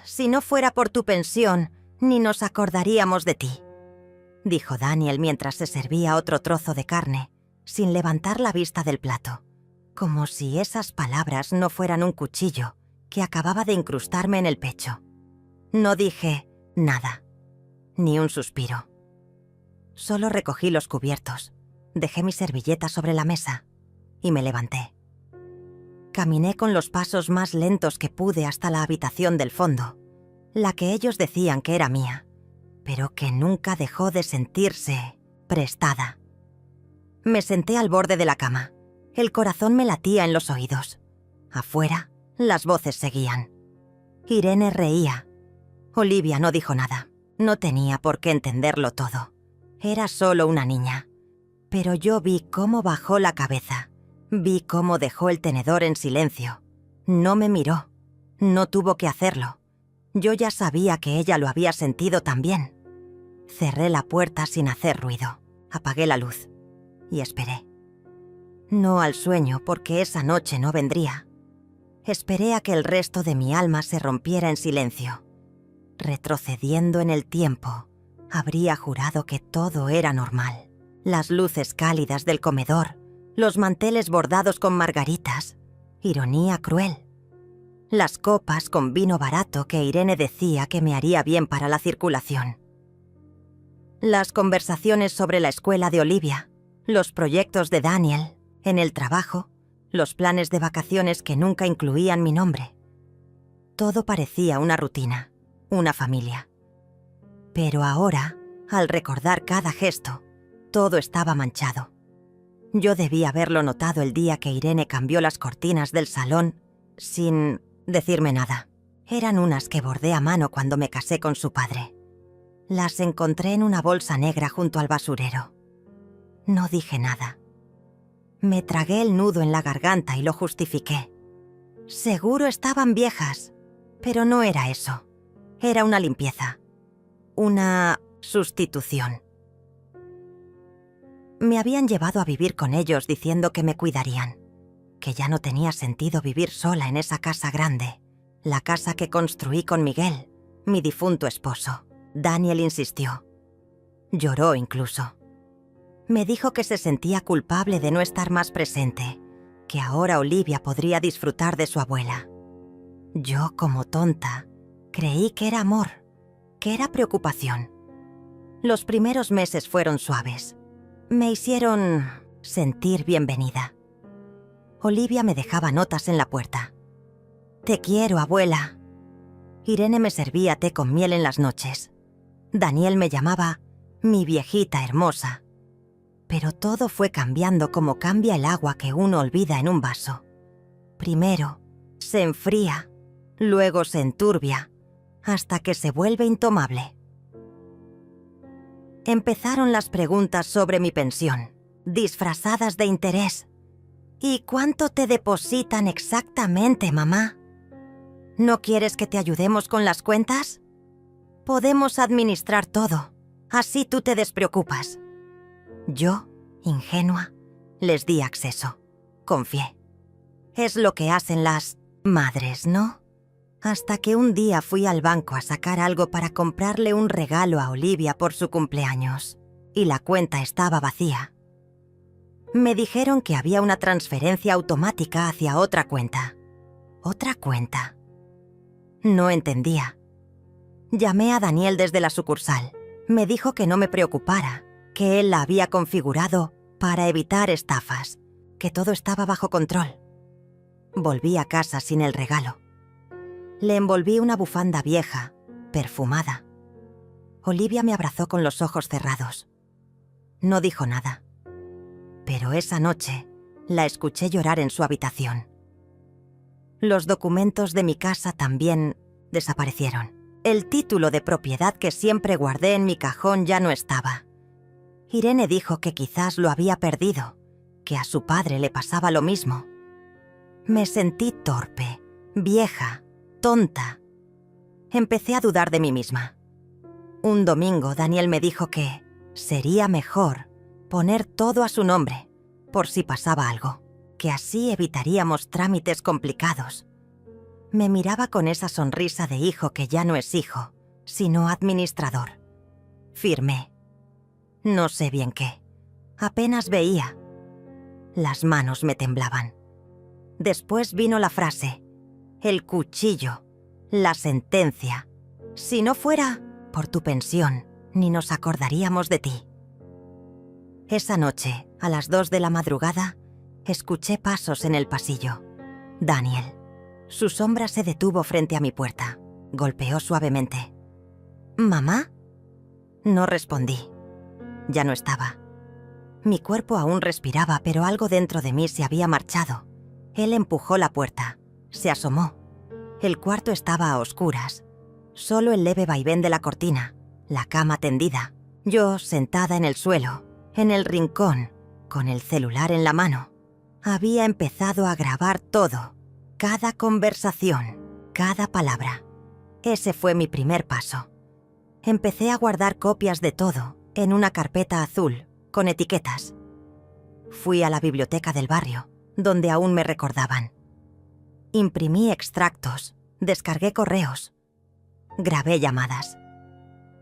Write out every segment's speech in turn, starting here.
Si no fuera por tu pensión, ni nos acordaríamos de ti», dijo Daniel mientras se servía otro trozo de carne, sin levantar la vista del plato, como si esas palabras no fueran un cuchillo que acababa de incrustarme en el pecho. No dije nada, ni un suspiro. Solo recogí los cubiertos, dejé mi servilleta sobre la mesa y me levanté. Caminé con los pasos más lentos que pude hasta la habitación del fondo, la que ellos decían que era mía, pero que nunca dejó de sentirse prestada. Me senté al borde de la cama. El corazón me latía en los oídos. Afuera, las voces seguían. Irene reía. Olivia no dijo nada. No tenía por qué entenderlo todo. Era solo una niña. Pero yo vi cómo bajó la cabeza. Vi cómo dejó el tenedor en silencio. No me miró. No tuvo que hacerlo. Yo ya sabía que ella lo había sentido también. Cerré la puerta sin hacer ruido. Apagué la luz y esperé. No al sueño, porque esa noche no vendría. Esperé a que el resto de mi alma se rompiera en silencio. Retrocediendo en el tiempo, habría jurado que todo era normal. Las luces cálidas del comedor, los manteles bordados con margaritas, ironía cruel. Las copas con vino barato que Irene decía que me haría bien para la circulación. Las conversaciones sobre la escuela de Olivia, los proyectos de Daniel, en el trabajo, los planes de vacaciones que nunca incluían mi nombre. Todo parecía una rutina, una familia. Pero ahora, al recordar cada gesto, todo estaba manchado. Yo debía haberlo notado el día que Irene cambió las cortinas del salón sin decirme nada. Eran unas que bordé a mano cuando me casé con su padre. Las encontré en una bolsa negra junto al basurero. No dije nada. Me tragué el nudo en la garganta y lo justifiqué. Seguro estaban viejas, pero no era eso. Era una limpieza. Una sustitución. Me habían llevado a vivir con ellos diciendo que me cuidarían, que ya no tenía sentido vivir sola en esa casa grande, la casa que construí con Miguel, mi difunto esposo. Daniel insistió. Lloró incluso. Me dijo que se sentía culpable de no estar más presente, que ahora Olivia podría disfrutar de su abuela. Yo, como tonta, creí que era amor, que era preocupación. Los primeros meses fueron suaves. Me hicieron sentir bienvenida. Olivia me dejaba notas en la puerta. «Te quiero, abuela». Irene me servía té con miel en las noches. Daniel me llamaba mi viejita hermosa. Pero todo fue cambiando como cambia el agua que uno olvida en un vaso. Primero se enfría, luego se enturbia, hasta que se vuelve intomable. Empezaron las preguntas sobre mi pensión, disfrazadas de interés. «¿Y cuánto te depositan exactamente, mamá? ¿No quieres que te ayudemos con las cuentas? Podemos administrar todo, así tú te despreocupas». Yo, ingenua, les di acceso. Confié. Es lo que hacen las madres, ¿no? Hasta que un día fui al banco a sacar algo para comprarle un regalo a Olivia por su cumpleaños, y la cuenta estaba vacía. Me dijeron que había una transferencia automática hacia otra cuenta. ¿Otra cuenta? No entendía. Llamé a Daniel desde la sucursal. Me dijo que no me preocupara, que él la había configurado para evitar estafas, que todo estaba bajo control. Volví a casa sin el regalo. Le envolví una bufanda vieja, perfumada. Olivia me abrazó con los ojos cerrados. No dijo nada. Pero esa noche la escuché llorar en su habitación. Los documentos de mi casa también desaparecieron. El título de propiedad que siempre guardé en mi cajón ya no estaba. Irene dijo que quizás lo había perdido, que a su padre le pasaba lo mismo. Me sentí torpe, vieja, tonta. Empecé a dudar de mí misma. Un domingo Daniel me dijo que sería mejor poner todo a su nombre, por si pasaba algo, que así evitaríamos trámites complicados. Me miraba con esa sonrisa de hijo que ya no es hijo, sino administrador. Firmé. No sé bien qué. Apenas veía. Las manos me temblaban. Después vino la frase, el cuchillo, la sentencia. Si no fuera por tu pensión, ni nos acordaríamos de ti. Esa noche, a las 2 de la madrugada, escuché pasos en el pasillo. Daniel. Su sombra se detuvo frente a mi puerta. Golpeó suavemente. ¿Mamá? No respondí. Ya no estaba. Mi cuerpo aún respiraba, pero algo dentro de mí se había marchado. Él empujó la puerta. Se asomó. El cuarto estaba a oscuras. Solo el leve vaivén de la cortina, la cama tendida. Yo sentada en el suelo, en el rincón, con el celular en la mano. Había empezado a grabar todo. Cada conversación, cada palabra. Ese fue mi primer paso. Empecé a guardar copias de todo en una carpeta azul, con etiquetas. Fui a la biblioteca del barrio, donde aún me recordaban. Imprimí extractos, descargué correos, grabé llamadas.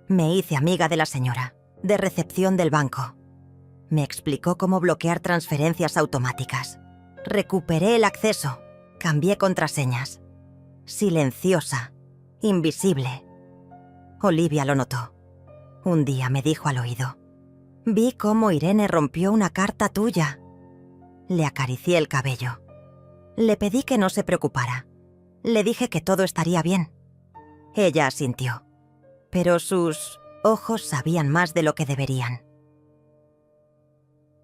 Me hice amiga de la señora, de recepción del banco. Me explicó cómo bloquear transferencias automáticas. Recuperé el acceso, cambié contraseñas. Silenciosa, invisible. Olivia lo notó. Un día me dijo al oído: vi cómo Irene rompió una carta tuya. Le acaricié el cabello. Le pedí que no se preocupara. Le dije que todo estaría bien. Ella asintió, pero sus ojos sabían más de lo que deberían.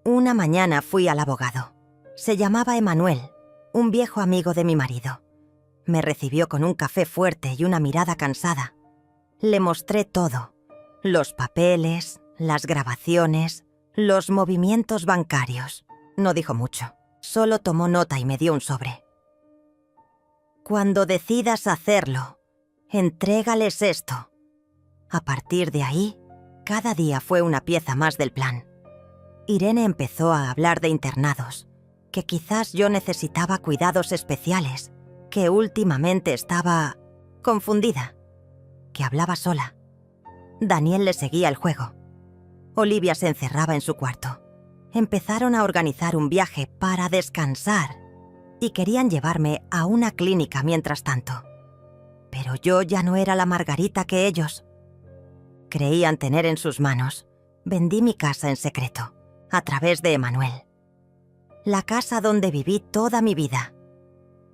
Una mañana fui al abogado. Se llamaba Emanuel, un viejo amigo de mi marido. Me recibió con un café fuerte y una mirada cansada. Le mostré todo: los papeles, las grabaciones, los movimientos bancarios. No dijo mucho, solo tomó nota y me dio un sobre. Cuando decidas hacerlo, entrégales esto. A partir de ahí, cada día fue una pieza más del plan. Irene empezó a hablar de internados, que quizás yo necesitaba cuidados especiales, que últimamente estaba confundida, que hablaba sola. Daniel le seguía el juego. Olivia se encerraba en su cuarto. Empezaron a organizar un viaje para descansar y querían llevarme a una clínica mientras tanto. Pero yo ya no era la Margarita que ellos creían tener en sus manos. Vendí mi casa en secreto, a través de Emanuel. La casa donde viví toda mi vida.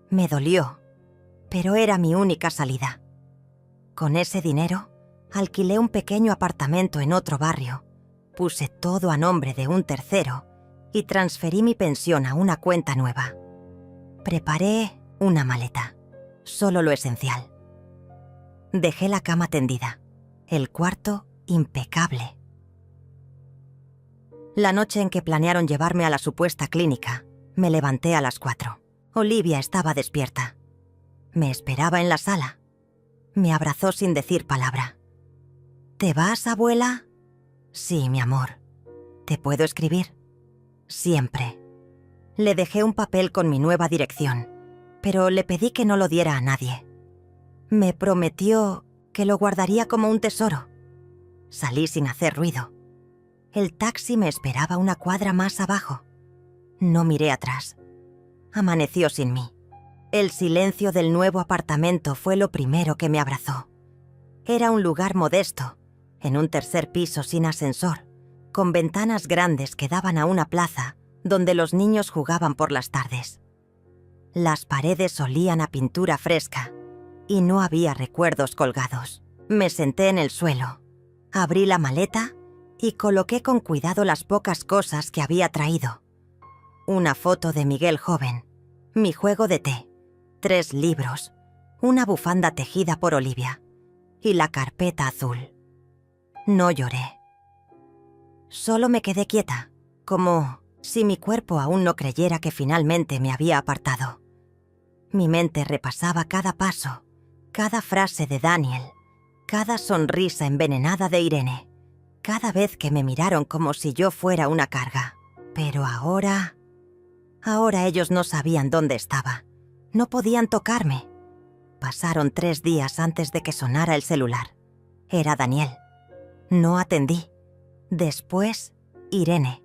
Me dolió, pero era mi única salida. Con ese dinero, alquilé un pequeño apartamento en otro barrio. Puse todo a nombre de un tercero y transferí mi pensión a una cuenta nueva. Preparé una maleta, solo lo esencial. Dejé la cama tendida, el cuarto impecable. La noche en que planearon llevarme a la supuesta clínica, me levanté a las 4. Olivia estaba despierta. Me esperaba en la sala. Me abrazó sin decir palabra. ¿Te vas, abuela? Sí, mi amor. ¿Te puedo escribir? Siempre. Le dejé un papel con mi nueva dirección, pero le pedí que no lo diera a nadie. Me prometió que lo guardaría como un tesoro. Salí sin hacer ruido. El taxi me esperaba una cuadra más abajo. No miré atrás. Amaneció sin mí. El silencio del nuevo apartamento fue lo primero que me abrazó. Era un lugar modesto, en un tercer piso sin ascensor, con ventanas grandes que daban a una plaza donde los niños jugaban por las tardes. Las paredes olían a pintura fresca y no había recuerdos colgados. Me senté en el suelo, abrí la maleta y coloqué con cuidado las pocas cosas que había traído. Una foto de Miguel joven, mi juego de té, 3 libros, una bufanda tejida por Olivia y la carpeta azul. No lloré. Solo me quedé quieta, como si mi cuerpo aún no creyera que finalmente me había apartado. Mi mente repasaba cada paso, cada frase de Daniel, cada sonrisa envenenada de Irene, cada vez que me miraron como si yo fuera una carga. Pero ahora ellos no sabían dónde estaba. No podían tocarme. Pasaron 3 días antes de que sonara el celular. Era Daniel. No atendí. Después, Irene.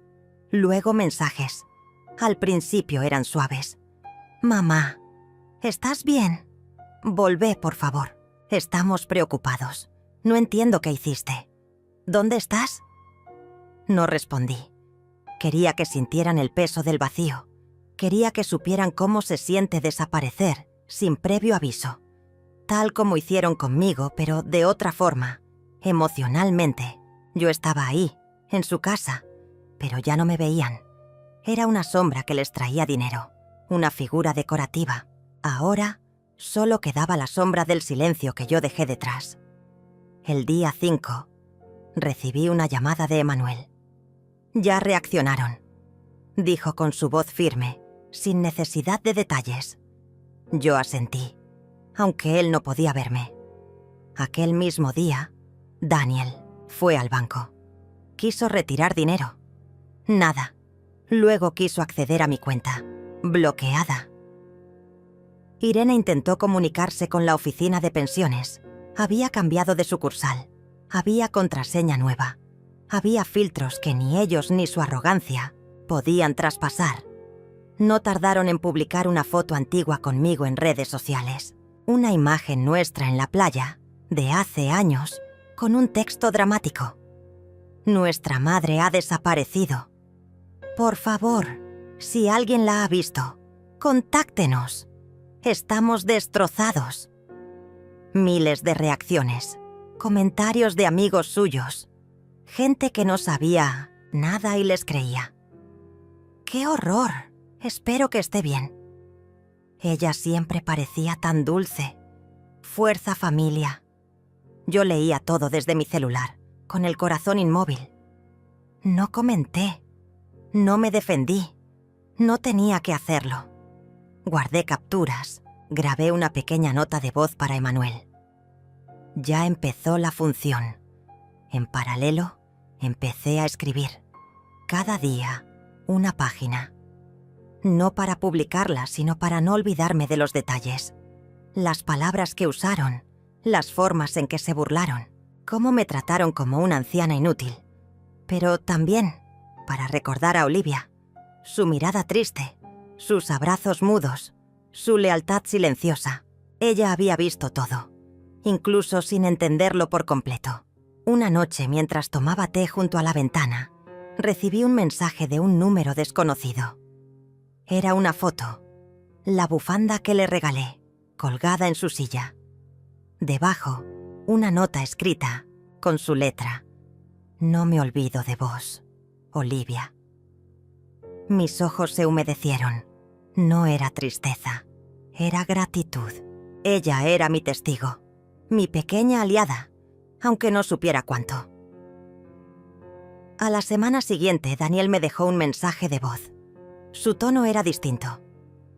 Luego mensajes. Al principio eran suaves. «Mamá, ¿estás bien? Volvé, por favor. Estamos preocupados. No entiendo qué hiciste. ¿Dónde estás?» No respondí. Quería que sintieran el peso del vacío. Quería que supieran cómo se siente desaparecer sin previo aviso. Tal como hicieron conmigo, pero de otra forma. Emocionalmente. Yo estaba ahí, en su casa, pero ya no me veían. Era una sombra que les traía dinero, una figura decorativa. Ahora solo quedaba la sombra del silencio que yo dejé detrás. El día 5, recibí una llamada de Emanuel. «Ya reaccionaron», dijo con su voz firme, sin necesidad de detalles. Yo asentí, aunque él no podía verme. Aquel mismo día, Daniel fue al banco. Quiso retirar dinero. Nada. Luego quiso acceder a mi cuenta. Bloqueada. Irene intentó comunicarse con la oficina de pensiones. Había cambiado de sucursal. Había contraseña nueva. Había filtros que ni ellos ni su arrogancia podían traspasar. No tardaron en publicar una foto antigua conmigo en redes sociales. Una imagen nuestra en la playa, de hace años, con un texto dramático. «Nuestra madre ha desaparecido. Por favor, si alguien la ha visto, contáctenos. Estamos destrozados». Miles de reacciones, comentarios de amigos suyos, gente que no sabía nada y les creía. «¡Qué horror! Espero que esté bien». Ella siempre parecía tan dulce. Fuerza, familia. Yo leía todo desde mi celular, con el corazón inmóvil. No comenté. No me defendí. No tenía que hacerlo. Guardé capturas. Grabé una pequeña nota de voz para Emanuel. Ya empezó la función. En paralelo, empecé a escribir. Cada día, una página. No para publicarla, sino para no olvidarme de los detalles. Las palabras que usaron, las formas en que se burlaron, cómo me trataron como una anciana inútil. Pero también para recordar a Olivia, su mirada triste, sus abrazos mudos, su lealtad silenciosa. Ella había visto todo, incluso sin entenderlo por completo. Una noche, mientras tomaba té junto a la ventana, recibí un mensaje de un número desconocido. Era una foto, la bufanda que le regalé, colgada en su silla. Debajo, una nota escrita, con su letra. «No me olvido de vos, Olivia». Mis ojos se humedecieron. No era tristeza, era gratitud. Ella era mi testigo, mi pequeña aliada, aunque no supiera cuánto. A la semana siguiente, Daniel me dejó un mensaje de voz. Su tono era distinto.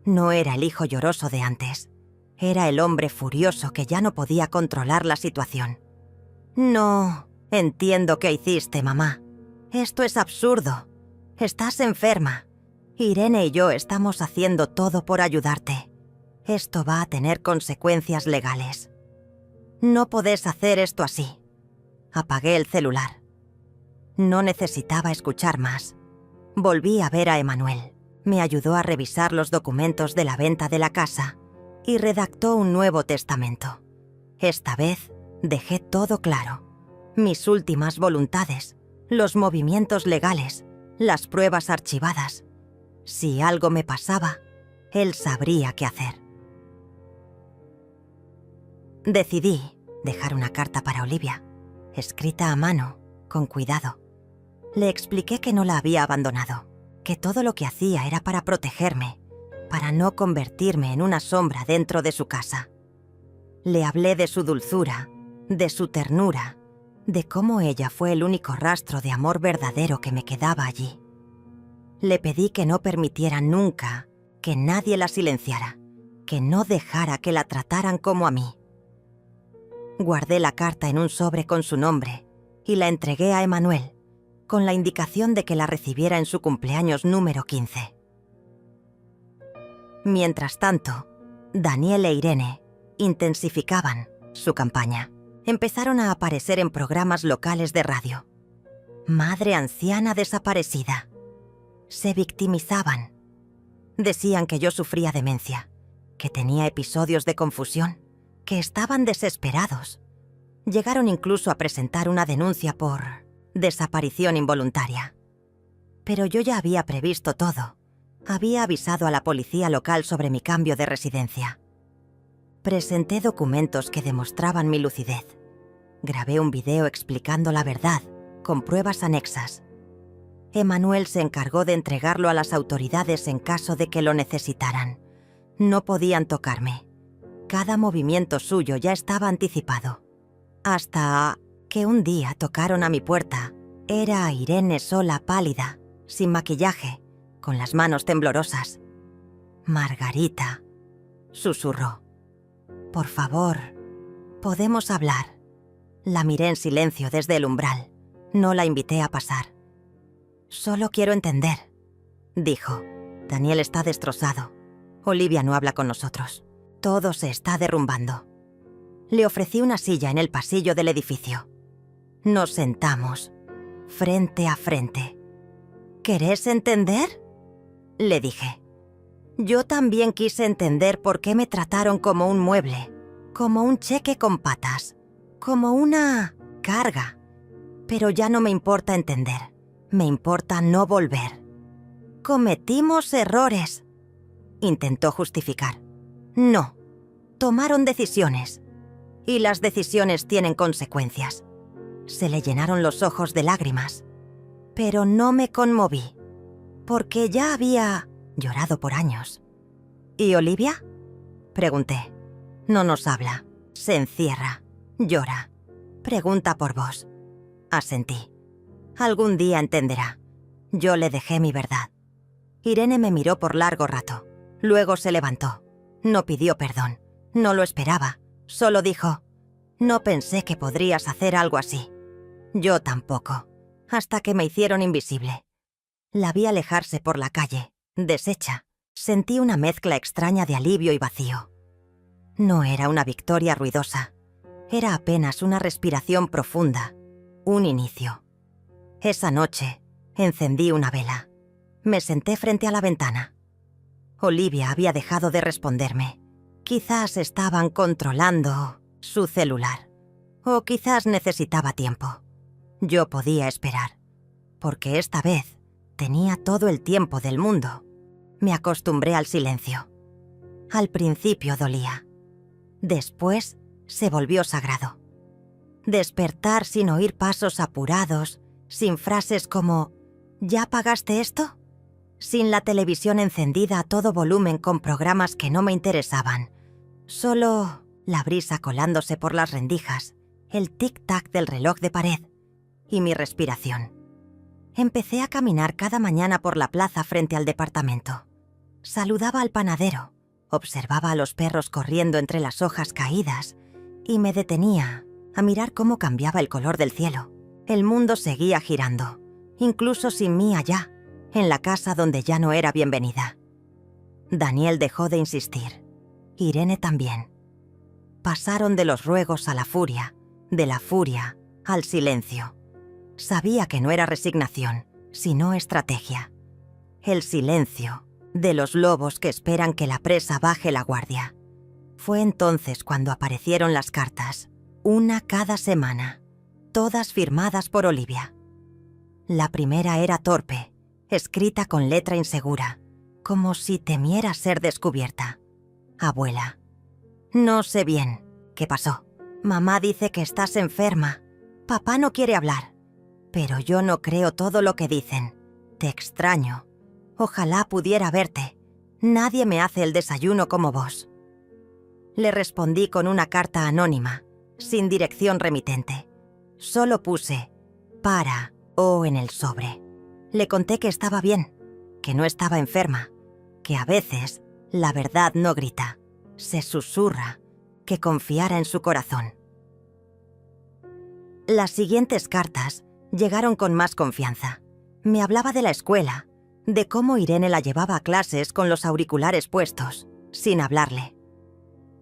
No era el hijo lloroso de antes. Era el hombre furioso que ya no podía controlar la situación. «No, entiendo qué hiciste, mamá. Esto es absurdo. Estás enferma. Irene y yo estamos haciendo todo por ayudarte. Esto va a tener consecuencias legales. No podés hacer esto así». Apagué el celular. No necesitaba escuchar más. Volví a ver a Emanuel. Me ayudó a revisar los documentos de la venta de la casa y redactó un nuevo testamento. Esta vez dejé todo claro. Mis últimas voluntades, los movimientos legales, las pruebas archivadas. Si algo me pasaba, él sabría qué hacer. Decidí dejar una carta para Olivia, escrita a mano, con cuidado. Le expliqué que no la había abandonado, que todo lo que hacía era para protegerme, para no convertirme en una sombra dentro de su casa. Le hablé de su dulzura, de su ternura, de cómo ella fue el único rastro de amor verdadero que me quedaba allí. Le pedí que no permitiera nunca que nadie la silenciara, que no dejara que la trataran como a mí. Guardé la carta en un sobre con su nombre y la entregué a Emanuel, con la indicación de que la recibiera en su cumpleaños número 15. Mientras tanto, Daniel e Irene intensificaban su campaña. Empezaron a aparecer en programas locales de radio. Madre anciana desaparecida. Se victimizaban. Decían que yo sufría demencia, que tenía episodios de confusión, que estaban desesperados. Llegaron incluso a presentar una denuncia por desaparición involuntaria. Pero yo ya había previsto todo. Había avisado a la policía local sobre mi cambio de residencia. Presenté documentos que demostraban mi lucidez. Grabé un video explicando la verdad, con pruebas anexas. Emanuel se encargó de entregarlo a las autoridades en caso de que lo necesitaran. No podían tocarme. Cada movimiento suyo ya estaba anticipado. Hasta que un día tocaron a mi puerta. Era Irene sola, pálida, sin maquillaje, con las manos temblorosas. «Margarita», susurró. «Por favor, ¿podemos hablar?» La miré en silencio desde el umbral. No la invité a pasar. «Solo quiero entender», dijo. «Daniel está destrozado. Olivia no habla con nosotros. Todo se está derrumbando». Le ofrecí una silla en el pasillo del edificio. Nos sentamos, frente a frente. «¿Querés entender?», le dije. Yo también quise entender por qué me trataron como un mueble, como un cheque con patas, como una carga. Pero ya no me importa entender, me importa no volver. «Cometimos errores», intentó justificar. «No, tomaron decisiones. Y las decisiones tienen consecuencias». Se le llenaron los ojos de lágrimas. Pero no me conmoví, porque ya había llorado por años. «¿Y Olivia?», pregunté. «No nos habla, se encierra, llora. Pregunta por vos». Asentí. «Algún día entenderá». Yo le dejé mi verdad. Irene me miró por largo rato. Luego se levantó. No pidió perdón. No lo esperaba. Solo dijo: «No pensé que podrías hacer algo así». Yo tampoco. Hasta que me hicieron invisible. La vi alejarse por la calle, deshecha. Sentí una mezcla extraña de alivio y vacío. No era una victoria ruidosa. Era apenas una respiración profunda. Un inicio. Esa noche, encendí una vela. Me senté frente a la ventana. Olivia había dejado de responderme. Quizás estaban controlando su celular. O quizás necesitaba tiempo. Yo podía esperar, porque esta vez tenía todo el tiempo del mundo. Me acostumbré al silencio. Al principio dolía. Después se volvió sagrado. Despertar sin oír pasos apurados, sin frases como «¿Ya pagaste esto?», sin la televisión encendida a todo volumen con programas que no me interesaban. Solo la brisa colándose por las rendijas, el tic-tac del reloj de pared y mi respiración. Empecé a caminar cada mañana por la plaza frente al departamento. Saludaba al panadero, observaba a los perros corriendo entre las hojas caídas y me detenía a mirar cómo cambiaba el color del cielo. El mundo seguía girando, incluso sin mí allá, en la casa donde ya no era bienvenida. Daniel dejó de insistir. Irene también. Pasaron de los ruegos a la furia, de la furia al silencio. Sabía que no era resignación, sino estrategia. El silencio de los lobos que esperan que la presa baje la guardia. Fue entonces cuando aparecieron las cartas, una cada semana, todas firmadas por Olivia. La primera era torpe, escrita con letra insegura, como si temiera ser descubierta. Abuela. «No sé bien. ¿Qué pasó? Mamá dice que estás enferma. Papá no quiere hablar. Pero yo no creo todo lo que dicen. Te extraño. Ojalá pudiera verte. Nadie me hace el desayuno como vos». Le respondí con una carta anónima, sin dirección remitente. Solo puse «para» o en el sobre. Le conté que estaba bien, que no estaba enferma, que a veces la verdad no grita, se susurra, que confiara en su corazón. Las siguientes cartas llegaron con más confianza. Me hablaba de la escuela, de cómo Irene la llevaba a clases con los auriculares puestos, sin hablarle.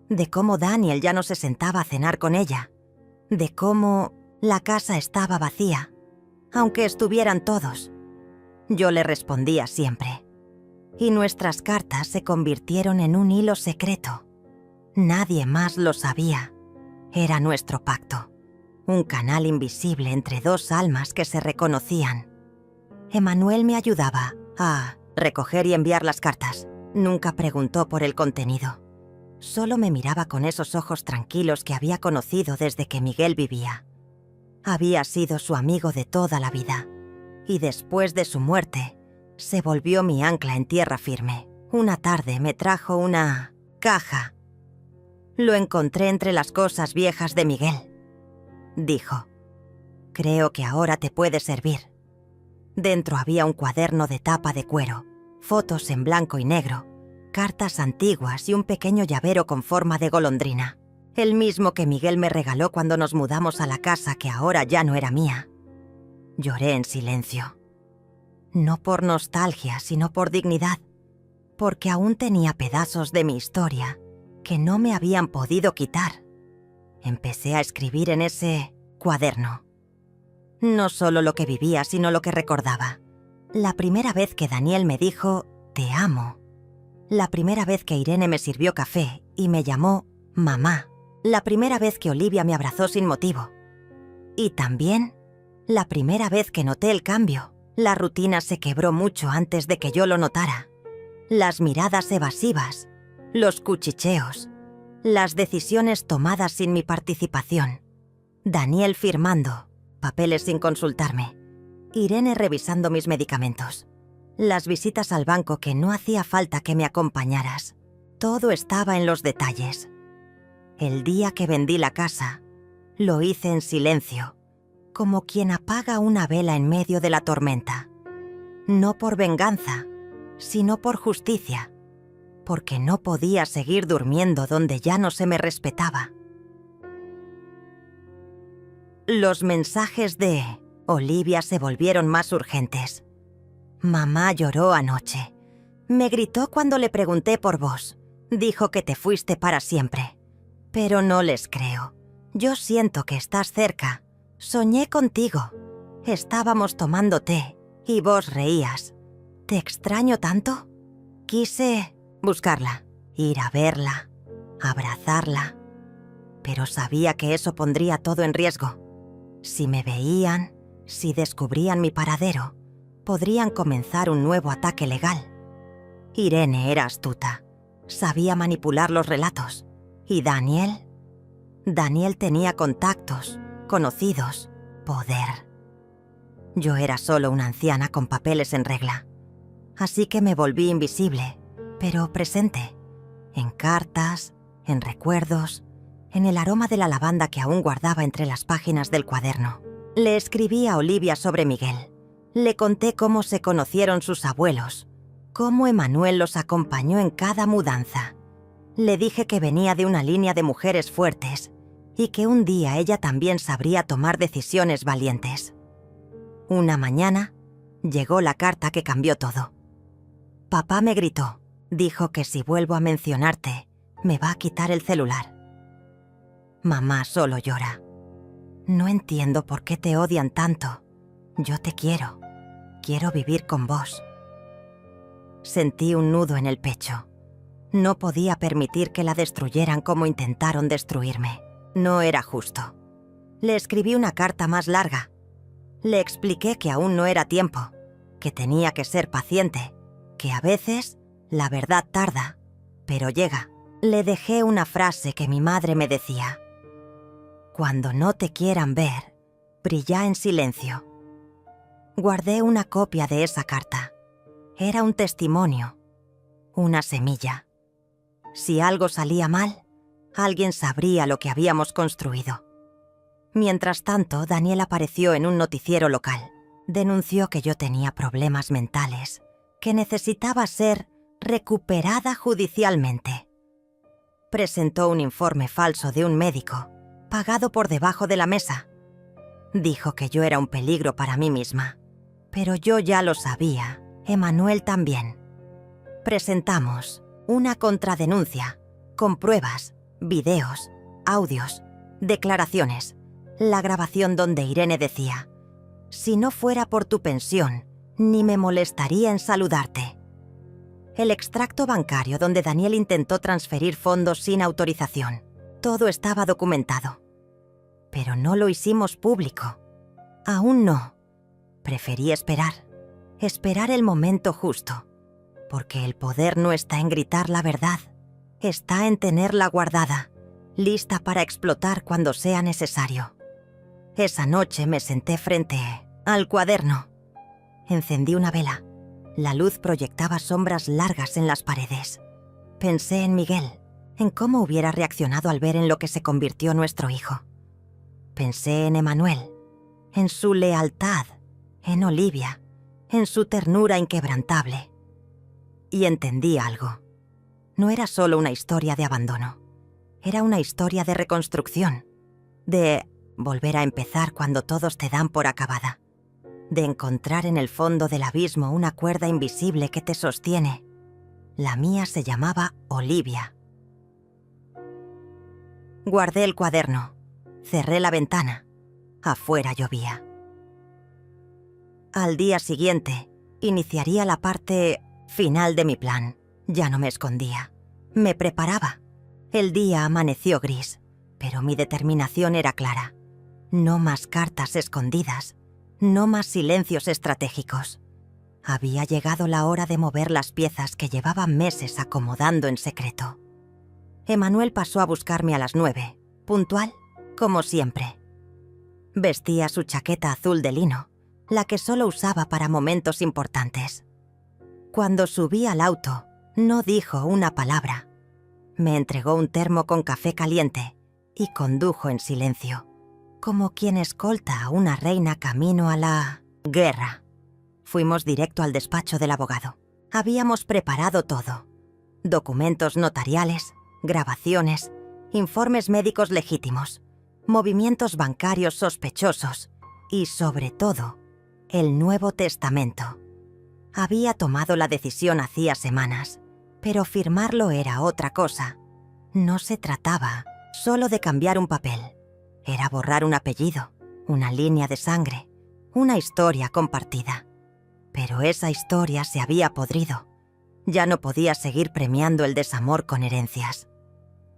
de cómo Daniel ya no se sentaba a cenar con ella, de cómo la casa estaba vacía, aunque estuvieran todos. Yo le respondía siempre. Y nuestras cartas se convirtieron en un hilo secreto. Nadie más lo sabía. Era nuestro pacto, un canal invisible entre dos almas que se reconocían. Emmanuel me ayudaba a recoger y enviar las cartas. Nunca preguntó por el contenido. Solo me miraba con esos ojos tranquilos que había conocido desde que Miguel vivía. Había sido su amigo de toda la vida. Y después de su muerte, se volvió mi ancla en tierra firme. Una tarde me trajo una caja. Lo encontré entre las cosas viejas de Miguel. Dijo, creo que ahora te puede servir. Dentro había un cuaderno de tapa de cuero, fotos en blanco y negro, cartas antiguas y un pequeño llavero con forma de golondrina. El mismo que Miguel me regaló cuando nos mudamos a la casa que ahora ya no era mía. Lloré en silencio. No por nostalgia, sino por dignidad, porque aún tenía pedazos de mi historia que no me habían podido quitar. Empecé a escribir en ese cuaderno. No solo lo que vivía, sino lo que recordaba. La primera vez que Daniel me dijo, te amo. La primera vez que Irene me sirvió café y me llamó mamá. La primera vez que Olivia me abrazó sin motivo. Y también la primera vez que noté el cambio. La rutina se quebró mucho antes de que yo lo notara. Las miradas evasivas, los cuchicheos, las decisiones tomadas sin mi participación. Daniel firmando, papeles sin consultarme. Irene revisando mis medicamentos. Las visitas al banco que no hacía falta que me acompañaras. Todo estaba en los detalles. El día que vendí la casa, lo hice en silencio, como quien apaga una vela en medio de la tormenta. No por venganza, sino por justicia, porque no podía seguir durmiendo donde ya no se me respetaba. Los mensajes de Olivia se volvieron más urgentes. Mamá lloró anoche. Me gritó cuando le pregunté por vos. Dijo que te fuiste para siempre. Pero no les creo. Yo siento que estás cerca. Soñé contigo. Estábamos tomando té y vos reías. ¿Te extraño tanto? Quise buscarla, ir a verla, abrazarla. Pero sabía que eso pondría todo en riesgo. Si me veían, si descubrían mi paradero, podrían comenzar un nuevo ataque legal. Irene era astuta. Sabía manipular los relatos. ¿Y Daniel? Daniel tenía contactos, conocidos, poder. Yo era solo una anciana con papeles en regla. Así que me volví invisible, pero presente. En cartas, en recuerdos, en el aroma de la lavanda que aún guardaba entre las páginas del cuaderno. Le escribí a Olivia sobre Miguel. Le conté cómo se conocieron sus abuelos, cómo Emmanuel los acompañó en cada mudanza. Le dije que venía de una línea de mujeres fuertes y que un día ella también sabría tomar decisiones valientes. Una mañana, llegó la carta que cambió todo. Papá me gritó. Dijo que si vuelvo a mencionarte, me va a quitar el celular. Mamá solo llora. No entiendo por qué te odian tanto. Yo te quiero. Quiero vivir con vos. Sentí un nudo en el pecho. No podía permitir que la destruyeran como intentaron destruirme. No era justo. Le escribí una carta más larga. Le expliqué que aún no era tiempo, que tenía que ser paciente, que a veces la verdad tarda, pero llega. Le dejé una frase que mi madre me decía. Cuando no te quieran ver, brilla en silencio. Guardé una copia de esa carta. Era un testimonio, una semilla. Si algo salía mal, alguien sabría lo que habíamos construido. Mientras tanto, Daniel apareció en un noticiero local. Denunció que yo tenía problemas mentales, que necesitaba ser recuperada judicialmente. Presentó un informe falso de un médico, pagado por debajo de la mesa. Dijo que yo era un peligro para mí misma. Pero yo ya lo sabía, Emmanuel también. Presentamos una contradenuncia, con pruebas, videos, audios, declaraciones. La grabación donde Irene decía: «Si no fuera por tu pensión, ni me molestaría en saludarte». El extracto bancario donde Daniel intentó transferir fondos sin autorización. Todo estaba documentado. Pero no lo hicimos público. Aún no. Preferí esperar. Esperar el momento justo. Porque el poder no está en gritar la verdad. Está en tenerla guardada, lista para explotar cuando sea necesario. Esa noche me senté frente al cuaderno. Encendí una vela. La luz proyectaba sombras largas en las paredes. Pensé en Miguel, en cómo hubiera reaccionado al ver en lo que se convirtió nuestro hijo. Pensé en Emanuel, en su lealtad, en Olivia, en su ternura inquebrantable. Y entendí algo. No era solo una historia de abandono. Era una historia de reconstrucción, de volver a empezar cuando todos te dan por acabada, de encontrar en el fondo del abismo una cuerda invisible que te sostiene. La mía se llamaba Olivia. Guardé el cuaderno, cerré la ventana. Afuera llovía. Al día siguiente, iniciaría la parte final de mi plan. Ya no me escondía. Me preparaba. El día amaneció gris, pero mi determinación era clara. No más cartas escondidas. No más silencios estratégicos. Había llegado la hora de mover las piezas que llevaba meses acomodando en secreto. Emanuel pasó a buscarme a las 9, puntual, como siempre. Vestía su chaqueta azul de lino, la que solo usaba para momentos importantes. Cuando subí al auto, no dijo una palabra. Me entregó un termo con café caliente y condujo en silencio, como quien escolta a una reina camino a la guerra. Fuimos directo al despacho del abogado. Habíamos preparado todo: documentos notariales, grabaciones, informes médicos legítimos, movimientos bancarios sospechosos y, sobre todo, el Nuevo Testamento. Había tomado la decisión hacía semanas, pero firmarlo era otra cosa. No se trataba solo de cambiar un papel. Era borrar un apellido, una línea de sangre, una historia compartida. Pero esa historia se había podrido. Ya no podía seguir premiando el desamor con herencias.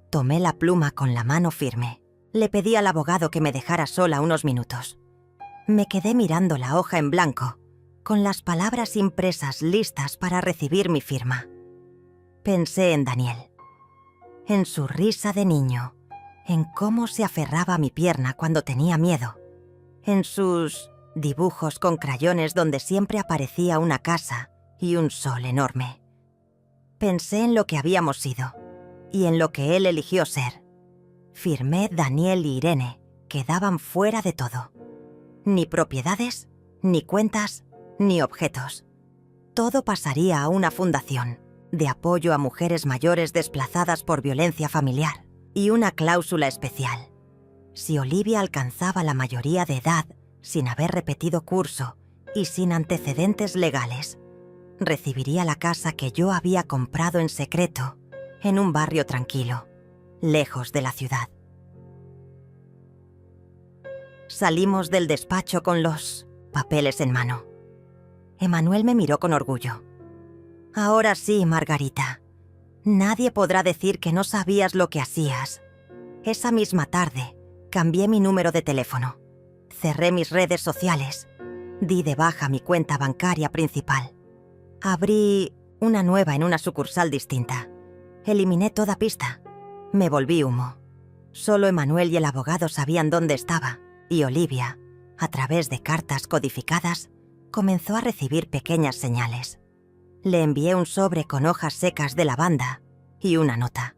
Tomé la pluma con la mano firme. Le pedí al abogado que me dejara sola unos minutos. Me quedé mirando la hoja en blanco, con las palabras impresas listas para recibir mi firma. Pensé en Daniel, en su risa de niño, en cómo se aferraba a mi pierna cuando tenía miedo, en sus dibujos con crayones donde siempre aparecía una casa y un sol enorme. Pensé en lo que habíamos sido y en lo que él eligió ser. Firmé Daniel y Irene, quedaban fuera de todo. Ni propiedades, ni cuentas, ni objetos. Todo pasaría a una fundación de apoyo a mujeres mayores desplazadas por violencia familiar y una cláusula especial. Si Olivia alcanzaba la mayoría de edad sin haber repetido curso y sin antecedentes legales, recibiría la casa que yo había comprado en secreto en un barrio tranquilo, lejos de la ciudad. Salimos del despacho con los papeles en mano. Emanuel me miró con orgullo. Ahora sí, Margarita. Nadie podrá decir que no sabías lo que hacías. Esa misma tarde, cambié mi número de teléfono. Cerré mis redes sociales. Di de baja mi cuenta bancaria principal. Abrí una nueva en una sucursal distinta. Eliminé toda pista. Me volví humo. Solo Emanuel y el abogado sabían dónde estaba. Y Olivia, a través de cartas codificadas, comenzó a recibir pequeñas señales. Le envié un sobre con hojas secas de lavanda y una nota.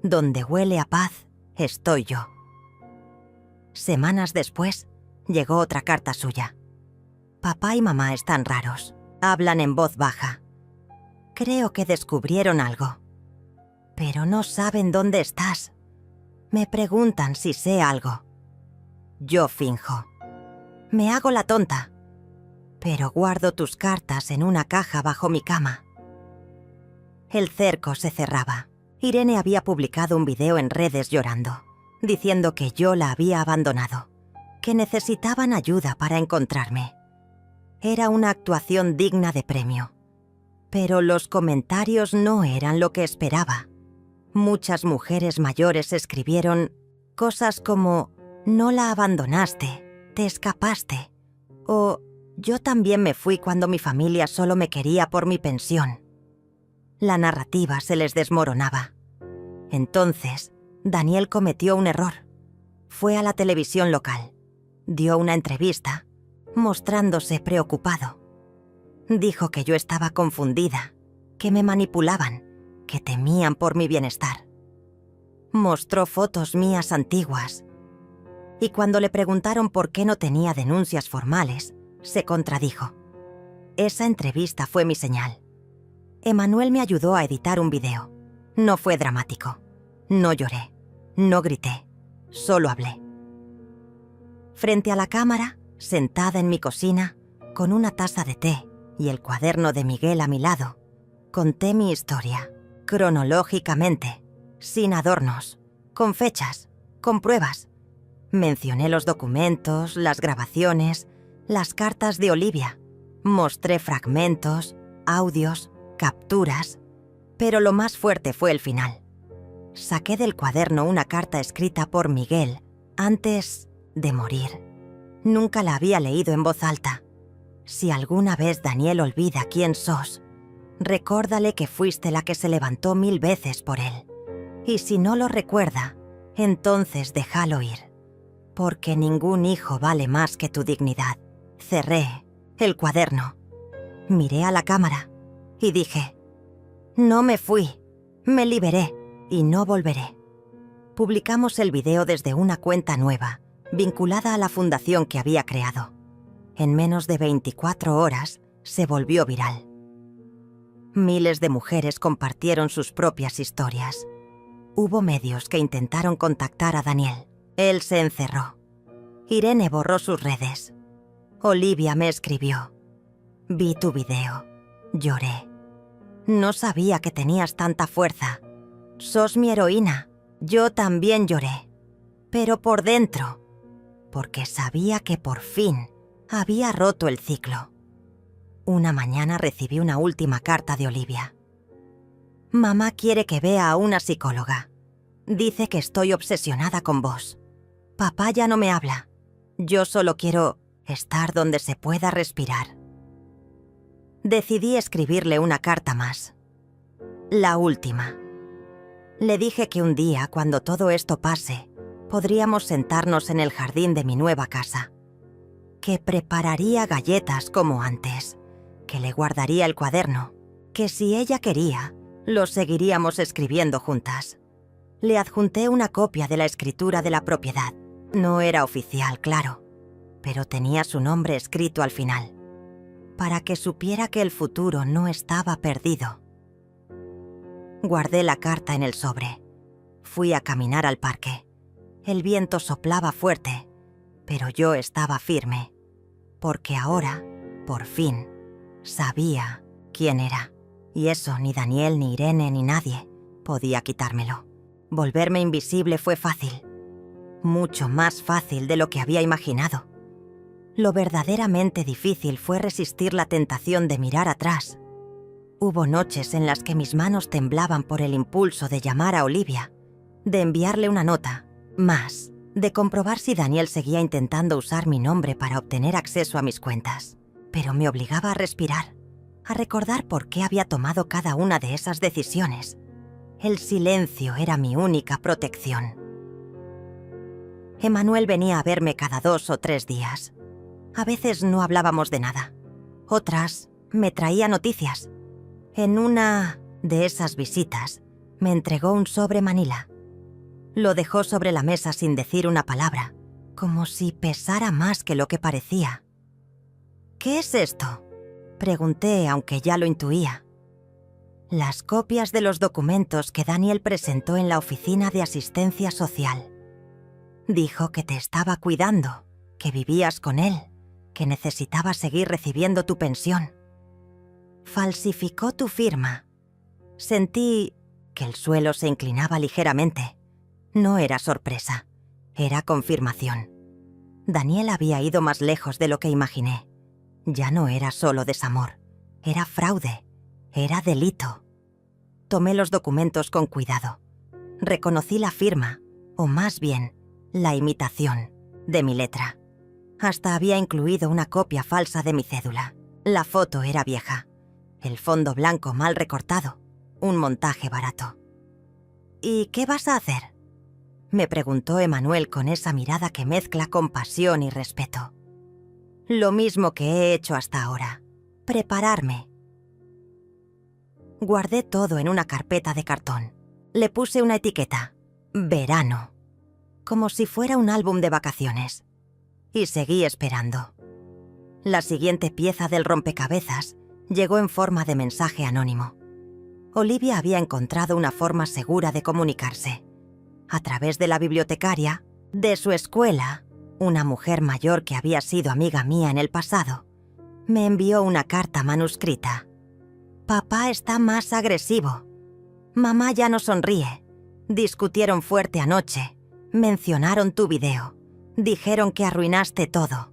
Donde huele a paz, estoy yo. Semanas después, llegó otra carta suya. Papá y mamá están raros. Hablan en voz baja. Creo que descubrieron algo. Pero no saben dónde estás. Me preguntan si sé algo. Yo finjo. Me hago la tonta. Pero guardo tus cartas en una caja bajo mi cama. El cerco se cerraba. Irene había publicado un video en redes llorando, diciendo que yo la había abandonado, que necesitaban ayuda para encontrarme. Era una actuación digna de premio. Pero los comentarios no eran lo que esperaba. Muchas mujeres mayores escribieron cosas como «No la abandonaste, te escapaste» o «Yo también me fui cuando mi familia solo me quería por mi pensión». La narrativa se les desmoronaba. Entonces, Daniel cometió un error. Fue a la televisión local. Dio una entrevista, mostrándose preocupado. Dijo que yo estaba confundida, que me manipulaban, que temían por mi bienestar. Mostró fotos mías antiguas. Y cuando le preguntaron por qué no tenía denuncias formales, se contradijo. Esa entrevista fue mi señal. Emanuel me ayudó a editar un video. No fue dramático. No lloré. No grité. Solo hablé. Frente a la cámara, sentada en mi cocina, con una taza de té y el cuaderno de Miguel a mi lado, conté mi historia, cronológicamente, sin adornos, con fechas, con pruebas. Mencioné los documentos, las grabaciones, las cartas de Olivia. Mostré fragmentos, audios, capturas, pero lo más fuerte fue el final. Saqué del cuaderno una carta escrita por Miguel antes de morir. Nunca la había leído en voz alta. Si alguna vez Daniel olvida quién sos, recórdale que fuiste la que se levantó 1000 veces por él. Y si no lo recuerda, entonces déjalo ir. Porque ningún hijo vale más que tu dignidad. Cerré el cuaderno. Miré a la cámara y dije, no me fui, me liberé y no volveré. Publicamos el video desde una cuenta nueva, vinculada a la fundación que había creado. En menos de 24 horas se volvió viral. Miles de mujeres compartieron sus propias historias. Hubo medios que intentaron contactar a Daniel. Él se encerró. Irene borró sus redes. Olivia me escribió. Vi tu video. Lloré. No sabía que tenías tanta fuerza. Sos mi heroína. Yo también lloré. Pero por dentro. Porque sabía que por fin había roto el ciclo. Una mañana recibí una última carta de Olivia. Mamá quiere que vea a una psicóloga. Dice que estoy obsesionada con vos. Papá ya no me habla. Yo solo quiero estar donde se pueda respirar. Decidí escribirle una carta más. La última. Le dije que un día, cuando todo esto pase, podríamos sentarnos en el jardín de mi nueva casa. Que prepararía galletas como antes. Que le guardaría el cuaderno. Que si ella quería, lo seguiríamos escribiendo juntas. Le adjunté una copia de la escritura de la propiedad. No era oficial, claro, pero tenía su nombre escrito al final, para que supiera que el futuro no estaba perdido. Guardé la carta en el sobre. Fui a caminar al parque. El viento soplaba fuerte, pero yo estaba firme, porque ahora, por fin, sabía quién era. Y eso ni Daniel, ni Irene, ni nadie podía quitármelo. Volverme invisible fue fácil. Mucho más fácil de lo que había imaginado. Lo verdaderamente difícil fue resistir la tentación de mirar atrás. Hubo noches en las que mis manos temblaban por el impulso de llamar a Olivia, de enviarle una nota, más, de comprobar si Daniel seguía intentando usar mi nombre para obtener acceso a mis cuentas. Pero me obligaba a respirar, a recordar por qué había tomado cada una de esas decisiones. El silencio era mi única protección. Emanuel venía a verme cada 2 o 3 días. A veces no hablábamos de nada. Otras me traía noticias. En una de esas visitas me entregó un sobre manila. Lo dejó sobre la mesa sin decir una palabra, como si pesara más que lo que parecía. ¿Qué es esto?, pregunté, aunque ya lo intuía. Las copias de los documentos que Daniel presentó en la oficina de asistencia social. Dijo que te estaba cuidando, que vivías con él, que necesitabas seguir recibiendo tu pensión. Falsificó tu firma. Sentí que el suelo se inclinaba ligeramente. No era sorpresa, era confirmación. Daniel había ido más lejos de lo que imaginé. Ya no era solo desamor, era fraude, era delito. Tomé los documentos con cuidado. Reconocí la firma, o más bien, la imitación, de mi letra. Hasta había incluido una copia falsa de mi cédula. La foto era vieja, el fondo blanco mal recortado, un montaje barato. «¿Y qué vas a hacer?», me preguntó Emmanuel con esa mirada que mezcla compasión y respeto. «Lo mismo que he hecho hasta ahora, prepararme». Guardé todo en una carpeta de cartón. Le puse una etiqueta, verano, como si fuera un álbum de vacaciones. Y seguí esperando. La siguiente pieza del rompecabezas llegó en forma de mensaje anónimo. Olivia había encontrado una forma segura de comunicarse. A través de la bibliotecaria, de su escuela, una mujer mayor que había sido amiga mía en el pasado, me envió una carta manuscrita. «Papá está más agresivo. Mamá ya no sonríe. Discutieron fuerte anoche. Mencionaron tu video. Dijeron que arruinaste todo.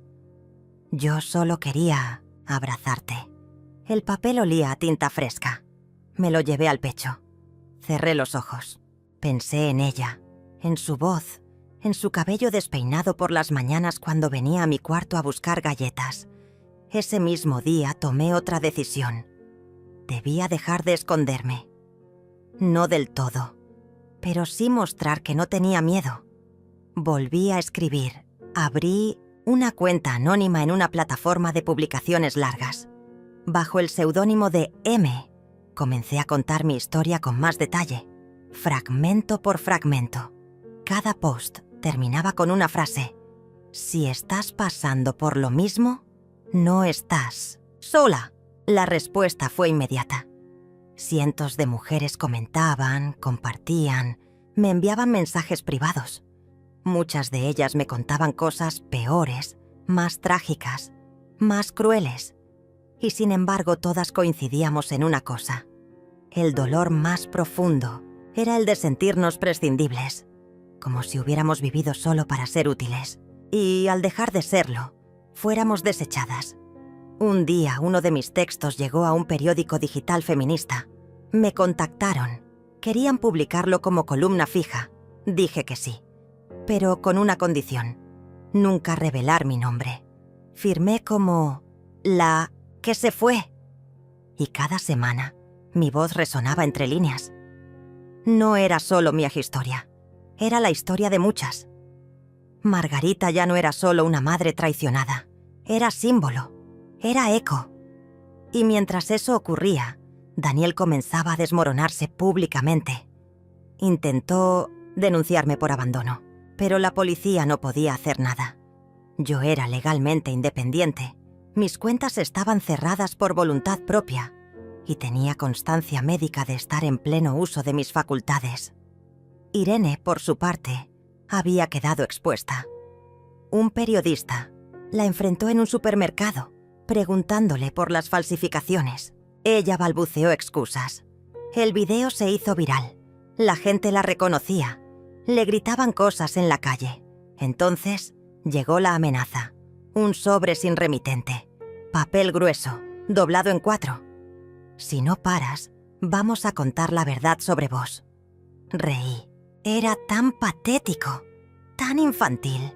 Yo solo quería abrazarte». El papel olía a tinta fresca. Me lo llevé al pecho. Cerré los ojos. Pensé en ella, en su voz, en su cabello despeinado por las mañanas cuando venía a mi cuarto a buscar galletas. Ese mismo día tomé otra decisión. Debía dejar de esconderme. No del todo, pero sí mostrar que no tenía miedo. Volví a escribir. Abrí una cuenta anónima en una plataforma de publicaciones largas. Bajo el seudónimo de M, comencé a contar mi historia con más detalle, fragmento por fragmento. Cada post terminaba con una frase: «Si estás pasando por lo mismo, no estás sola». La respuesta fue inmediata. Cientos de mujeres comentaban, compartían, me enviaban mensajes privados. Muchas de ellas me contaban cosas peores, más trágicas, más crueles. Y sin embargo todas coincidíamos en una cosa. El dolor más profundo era el de sentirnos prescindibles, como si hubiéramos vivido solo para ser útiles. Y al dejar de serlo, fuéramos desechadas. Un día uno de mis textos llegó a un periódico digital feminista. Me contactaron. Querían publicarlo como columna fija. Dije que sí, pero con una condición: nunca revelar mi nombre. Firmé como la que se fue. Y cada semana mi voz resonaba entre líneas. No era solo mi historia, era la historia de muchas. Margarita ya no era solo una madre traicionada, era símbolo, era eco. Y mientras eso ocurría, Daniel comenzaba a desmoronarse públicamente. Intentó denunciarme por abandono, pero la policía no podía hacer nada. Yo era legalmente independiente. Mis cuentas estaban cerradas por voluntad propia y tenía constancia médica de estar en pleno uso de mis facultades. Irene, por su parte, había quedado expuesta. Un periodista la enfrentó en un supermercado, preguntándole por las falsificaciones. Ella balbuceó excusas. El video se hizo viral. La gente la reconocía. Le gritaban cosas en la calle. Entonces llegó la amenaza. Un sobre sin remitente. Papel grueso, doblado en 4. Si no paras, vamos a contar la verdad sobre vos. Reí. Era tan patético, tan infantil.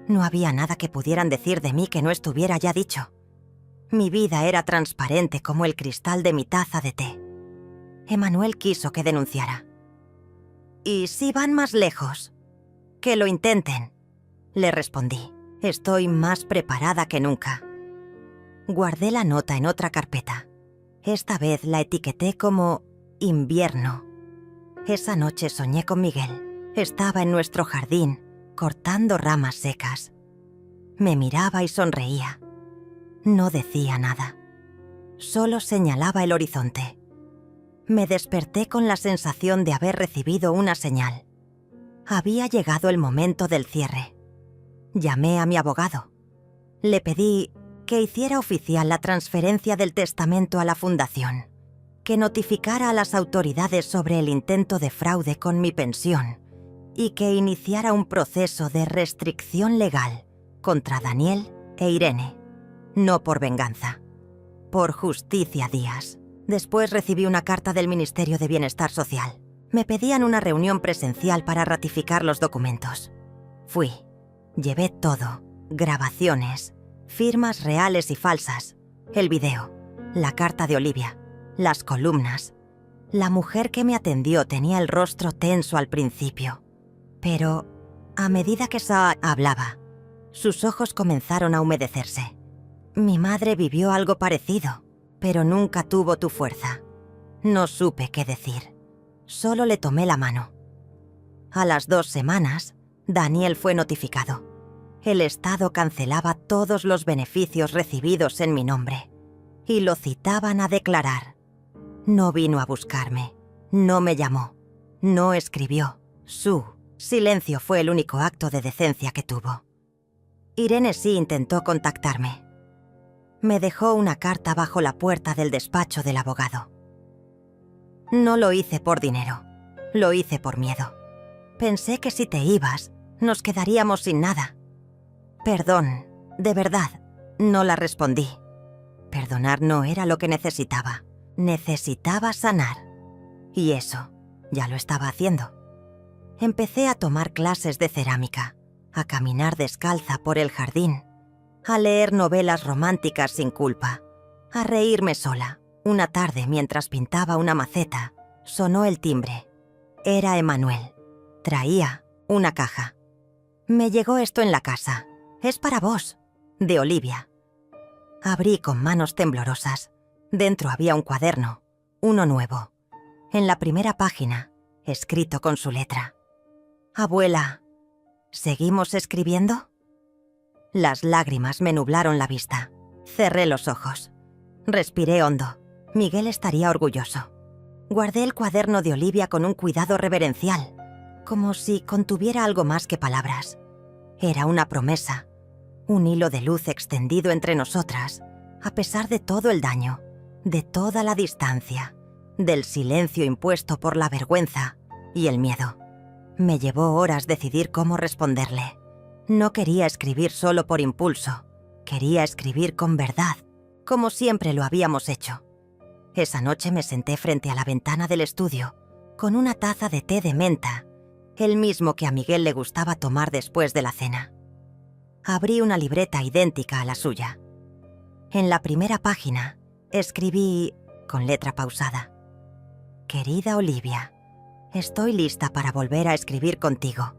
No había nada que pudieran decir de mí que no estuviera ya dicho. Mi vida era transparente como el cristal de mi taza de té. Emmanuel quiso que denunciara. «¿Y si van más lejos? Que lo intenten», le respondí. «Estoy más preparada que nunca». Guardé la nota en otra carpeta. Esta vez la etiqueté como invierno. Esa noche soñé con Miguel. Estaba en nuestro jardín, cortando ramas secas. Me miraba y sonreía. No decía nada. Solo señalaba el horizonte. Me desperté con la sensación de haber recibido una señal. Había llegado el momento del cierre. Llamé a mi abogado. Le pedí que hiciera oficial la transferencia del testamento a la fundación. que notificara a las autoridades sobre el intento de fraude con mi pensión y que iniciara un proceso de restricción legal contra Daniel e Irene. No por venganza, por justicia, Díaz. Después recibí una carta del Ministerio de Bienestar Social. Me pedían una reunión presencial para ratificar los documentos. Fui. Llevé todo. Grabaciones, firmas reales y falsas, el video, la carta de Olivia, las columnas. La mujer que me atendió tenía el rostro tenso al principio, pero a medida que Saa hablaba, sus ojos comenzaron a humedecerse. Mi madre vivió algo parecido, pero nunca tuvo tu fuerza. No supe qué decir. Solo le tomé la mano. A las 2 semanas, Daniel fue notificado. El Estado cancelaba todos los beneficios recibidos en mi nombre y lo citaban a declarar. No vino a buscarme, no me llamó, no escribió. Su silencio fue el único acto de decencia que tuvo. Irene sí intentó contactarme. Me dejó una carta bajo la puerta del despacho del abogado. No lo hice por dinero, lo hice por miedo. Pensé que si te ibas, nos quedaríamos sin nada. Perdón, de verdad, no la respondí. Perdonar no era lo que necesitaba. Necesitaba sanar. Y eso, ya lo estaba haciendo. Empecé a tomar clases de cerámica, a caminar descalza por el jardín, a leer novelas románticas sin culpa, a reírme sola. Una tarde, mientras pintaba una maceta, sonó el timbre. Era Emanuel. Traía una caja. Me llegó esto en la casa. Es para vos, de Olivia. Abrí con manos temblorosas. Dentro había un cuaderno, uno nuevo. En la primera página, escrito con su letra. Abuela, ¿seguimos escribiendo? Las lágrimas me nublaron la vista. Cerré los ojos. Respiré hondo. Miguel estaría orgulloso. Guardé el cuaderno de Olivia con un cuidado reverencial, como si contuviera algo más que palabras. Era una promesa, un hilo de luz extendido entre nosotras, a pesar de todo el daño, de toda la distancia, del silencio impuesto por la vergüenza y el miedo. Me llevó horas decidir cómo responderle. No quería escribir solo por impulso, quería escribir con verdad, como siempre lo habíamos hecho. Esa noche me senté frente a la ventana del estudio, con una taza de té de menta, el mismo que a Miguel le gustaba tomar después de la cena. Abrí una libreta idéntica a la suya. En la primera página, escribí, con letra pausada: Querida Olivia, estoy lista para volver a escribir contigo,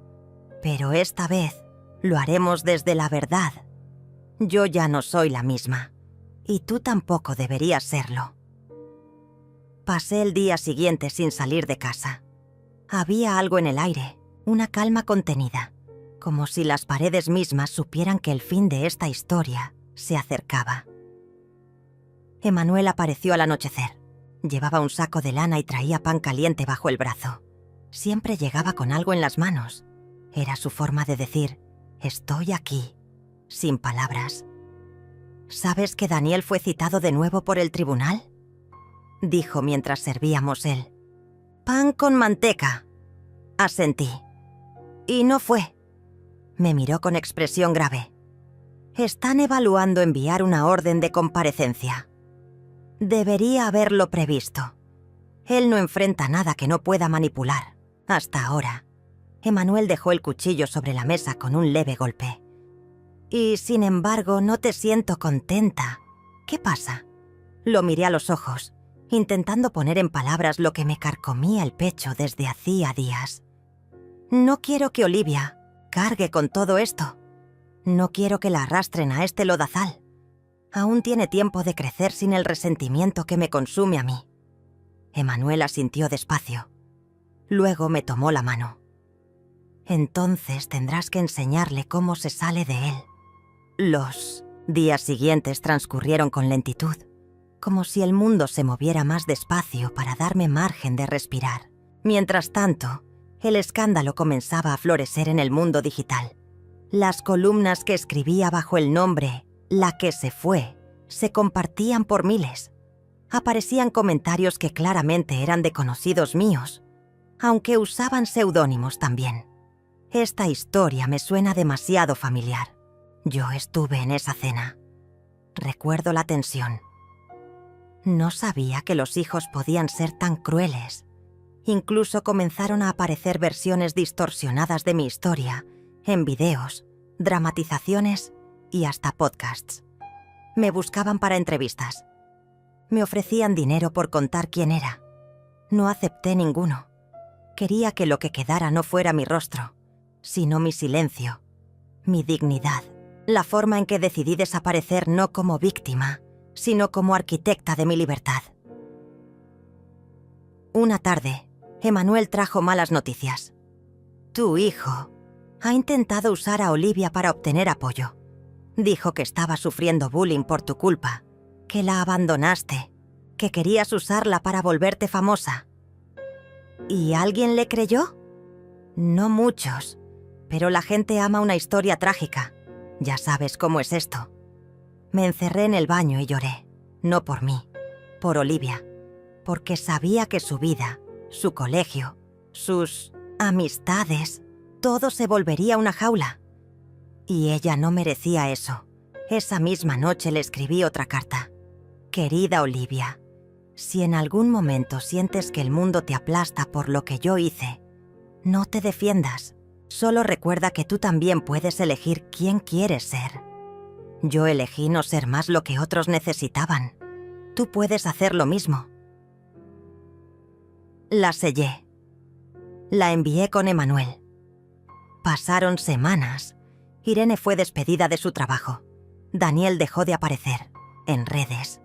pero esta vez lo haremos desde la verdad. Yo ya no soy la misma, y tú tampoco deberías serlo. Pasé el día siguiente sin salir de casa. Había algo en el aire, una calma contenida, como si las paredes mismas supieran que el fin de esta historia se acercaba. Emanuel apareció al anochecer. Llevaba un saco de lana y traía pan caliente bajo el brazo. Siempre llegaba con algo en las manos. Era su forma de decir: estoy aquí, sin palabras. ¿Sabes que Daniel fue citado de nuevo por el tribunal?, dijo mientras servíamos el pan con manteca. Asentí. Y no fue. Me miró con expresión grave. Están evaluando enviar una orden de comparecencia. Debería haberlo previsto. Él no enfrenta nada que no pueda manipular, hasta ahora. Emanuel dejó el cuchillo sobre la mesa con un leve golpe. Y sin embargo, no te siento contenta. ¿Qué pasa? Lo miré a los ojos, intentando poner en palabras lo que me carcomía el pecho desde hacía días. No quiero que Olivia cargue con todo esto. No quiero que la arrastren a este lodazal. Aún tiene tiempo de crecer sin el resentimiento que me consume a mí. Emanuel asintió despacio. Luego me tomó la mano. Entonces tendrás que enseñarle cómo se sale de él. Los días siguientes transcurrieron con lentitud, como si el mundo se moviera más despacio para darme margen de respirar. Mientras tanto, el escándalo comenzaba a florecer en el mundo digital. Las columnas que escribía bajo el nombre La que se fue se compartían por miles. Aparecían comentarios que claramente eran de conocidos míos, aunque usaban seudónimos también. Esta historia me suena demasiado familiar. Yo estuve en esa cena. Recuerdo la tensión. No sabía que los hijos podían ser tan crueles. Incluso comenzaron a aparecer versiones distorsionadas de mi historia, en videos, dramatizaciones y hasta podcasts. Me buscaban para entrevistas. Me ofrecían dinero por contar quién era. No acepté ninguno. Quería que lo que quedara no fuera mi rostro, sino mi silencio, mi dignidad, la forma en que decidí desaparecer no como víctima, sino como arquitecta de mi libertad. Una tarde, Emmanuel trajo malas noticias. Tu hijo ha intentado usar a Olivia para obtener apoyo. Dijo que estaba sufriendo bullying por tu culpa, que la abandonaste, que querías usarla para volverte famosa. ¿Y alguien le creyó? No muchos, pero la gente ama una historia trágica. Ya sabes cómo es esto. Me encerré en el baño y lloré, no por mí, por Olivia, porque sabía que su vida, su colegio, sus amistades, todo se volvería una jaula. Y ella no merecía eso. Esa misma noche le escribí otra carta. Querida Olivia, si en algún momento sientes que el mundo te aplasta por lo que yo hice, no te defiendas. Solo recuerda que tú también puedes elegir quién quieres ser. Yo elegí no ser más lo que otros necesitaban. Tú puedes hacer lo mismo. La sellé. La envié con Emmanuel. Pasaron semanas. Irene fue despedida de su trabajo. Daniel dejó de aparecer en redes.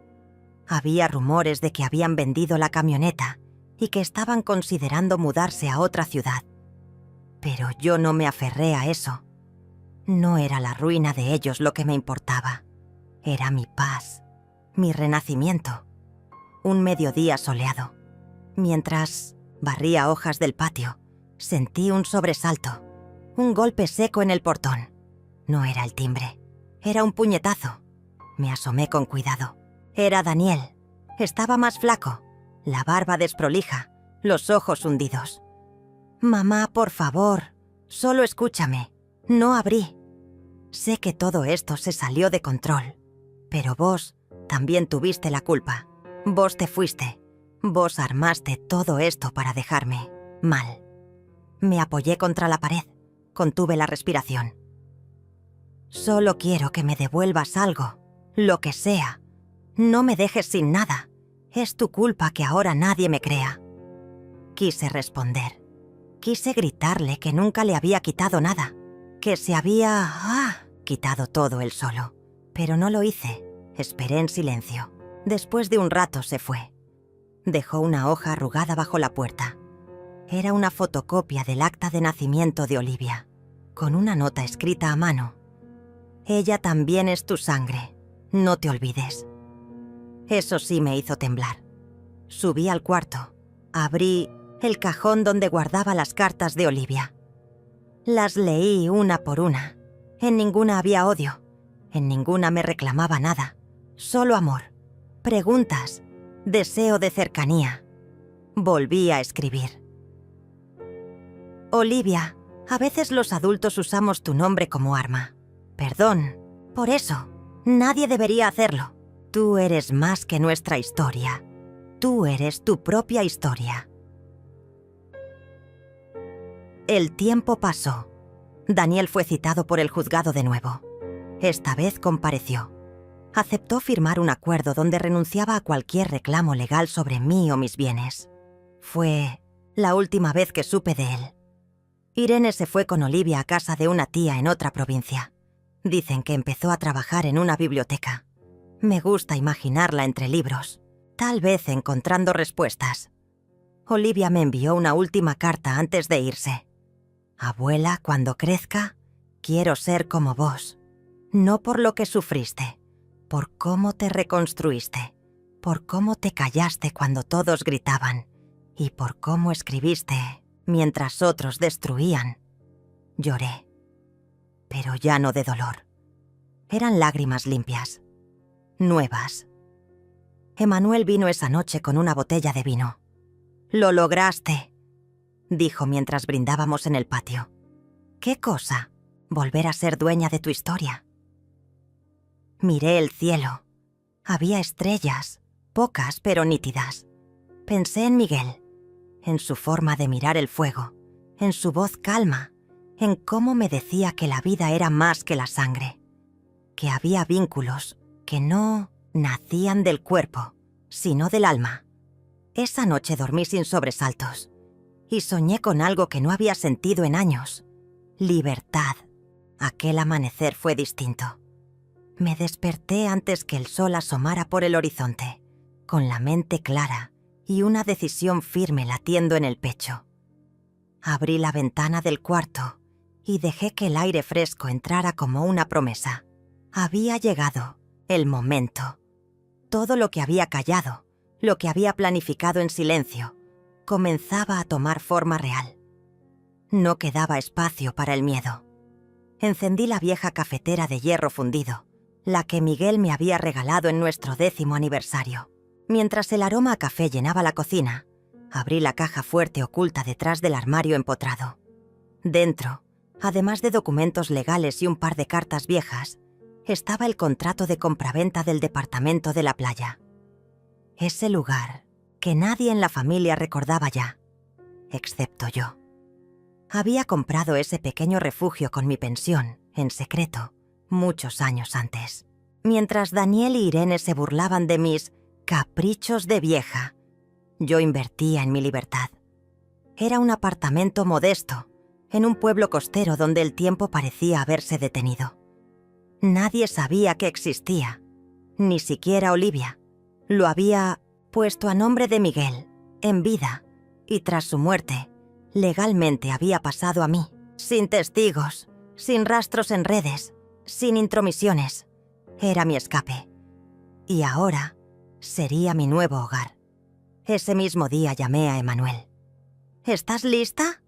Había rumores de que habían vendido la camioneta y que estaban considerando mudarse a otra ciudad. Pero yo no me aferré a eso. No era la ruina de ellos lo que me importaba. Era mi paz, mi renacimiento. Un mediodía soleado. Mientras barría hojas del patio, sentí un sobresalto, un golpe seco en el portón. No era el timbre, era un puñetazo. Me asomé con cuidado. Era Daniel. Estaba más flaco, la barba desprolija, los ojos hundidos. Mamá, por favor, solo escúchame. No abrí. Sé que todo esto se salió de control, pero vos también tuviste la culpa. Vos te fuiste. Vos armaste todo esto para dejarme mal. Me apoyé contra la pared, contuve la respiración. Solo quiero que me devuelvas algo, lo que sea. No me dejes sin nada. Es tu culpa que ahora nadie me crea. Quise responder. Quise gritarle que nunca le había quitado nada, que se había quitado todo él solo. Pero no lo hice. Esperé en silencio. Después de un rato se fue. Dejó una hoja arrugada bajo la puerta. Era una fotocopia del acta de nacimiento de Olivia, con una nota escrita a mano. Ella también es tu sangre. No te olvides. Eso sí me hizo temblar. Subí al cuarto. Abrí el cajón donde guardaba las cartas de Olivia. Las leí una por una. En ninguna había odio. En ninguna me reclamaba nada. Solo amor. Preguntas. Deseo de cercanía. Volví a escribir. Olivia, a veces los adultos usamos tu nombre como arma. Perdón. Por eso, nadie debería hacerlo. Tú eres más que nuestra historia. Tú eres tu propia historia. El tiempo pasó. Daniel fue citado por el juzgado de nuevo. Esta vez compareció. Aceptó firmar un acuerdo donde renunciaba a cualquier reclamo legal sobre mí o mis bienes. Fue la última vez que supe de él. Irene se fue con Olivia a casa de una tía en otra provincia. Dicen que empezó a trabajar en una biblioteca. Me gusta imaginarla entre libros, tal vez encontrando respuestas. Olivia me envió una última carta antes de irse. Abuela, cuando crezca, quiero ser como vos. No por lo que sufriste, por cómo te reconstruiste, por cómo te callaste cuando todos gritaban y por cómo escribiste mientras otros destruían. Lloré, pero ya no de dolor. Eran lágrimas limpias, nuevas. Emmanuel vino esa noche con una botella de vino. «Lo lograste», dijo mientras brindábamos en el patio. «¿Qué cosa? Volver a ser dueña de tu historia». Miré el cielo. Había estrellas, pocas pero nítidas. Pensé en Miguel, en su forma de mirar el fuego, en su voz calma, en cómo me decía que la vida era más que la sangre, que había vínculos que no nacían del cuerpo, sino del alma. Esa noche dormí sin sobresaltos y soñé con algo que no había sentido en años: libertad. Aquel amanecer fue distinto. Me desperté antes que el sol asomara por el horizonte, con la mente clara y una decisión firme latiendo en el pecho. Abrí la ventana del cuarto y dejé que el aire fresco entrara como una promesa. Había llegado el momento. Todo lo que había callado, lo que había planificado en silencio, comenzaba a tomar forma real. No quedaba espacio para el miedo. Encendí la vieja cafetera de hierro fundido, la que Miguel me había regalado en nuestro 10º aniversario. Mientras el aroma a café llenaba la cocina, abrí la caja fuerte oculta detrás del armario empotrado. Dentro, además de documentos legales y un par de cartas viejas, estaba el contrato de compraventa del departamento de la playa. Ese lugar que nadie en la familia recordaba ya, excepto yo. Había comprado ese pequeño refugio con mi pensión, en secreto, muchos años antes. Mientras Daniel y Irene se burlaban de mis caprichos de vieja, yo invertía en mi libertad. Era un apartamento modesto, en un pueblo costero donde el tiempo parecía haberse detenido. Nadie sabía que existía, ni siquiera Olivia. Lo había puesto a nombre de Miguel, en vida, y tras su muerte, legalmente había pasado a mí, sin testigos, sin rastros en redes, sin intromisiones. Era mi escape. Y ahora sería mi nuevo hogar. Ese mismo día llamé a Emmanuel. «¿Estás lista?»,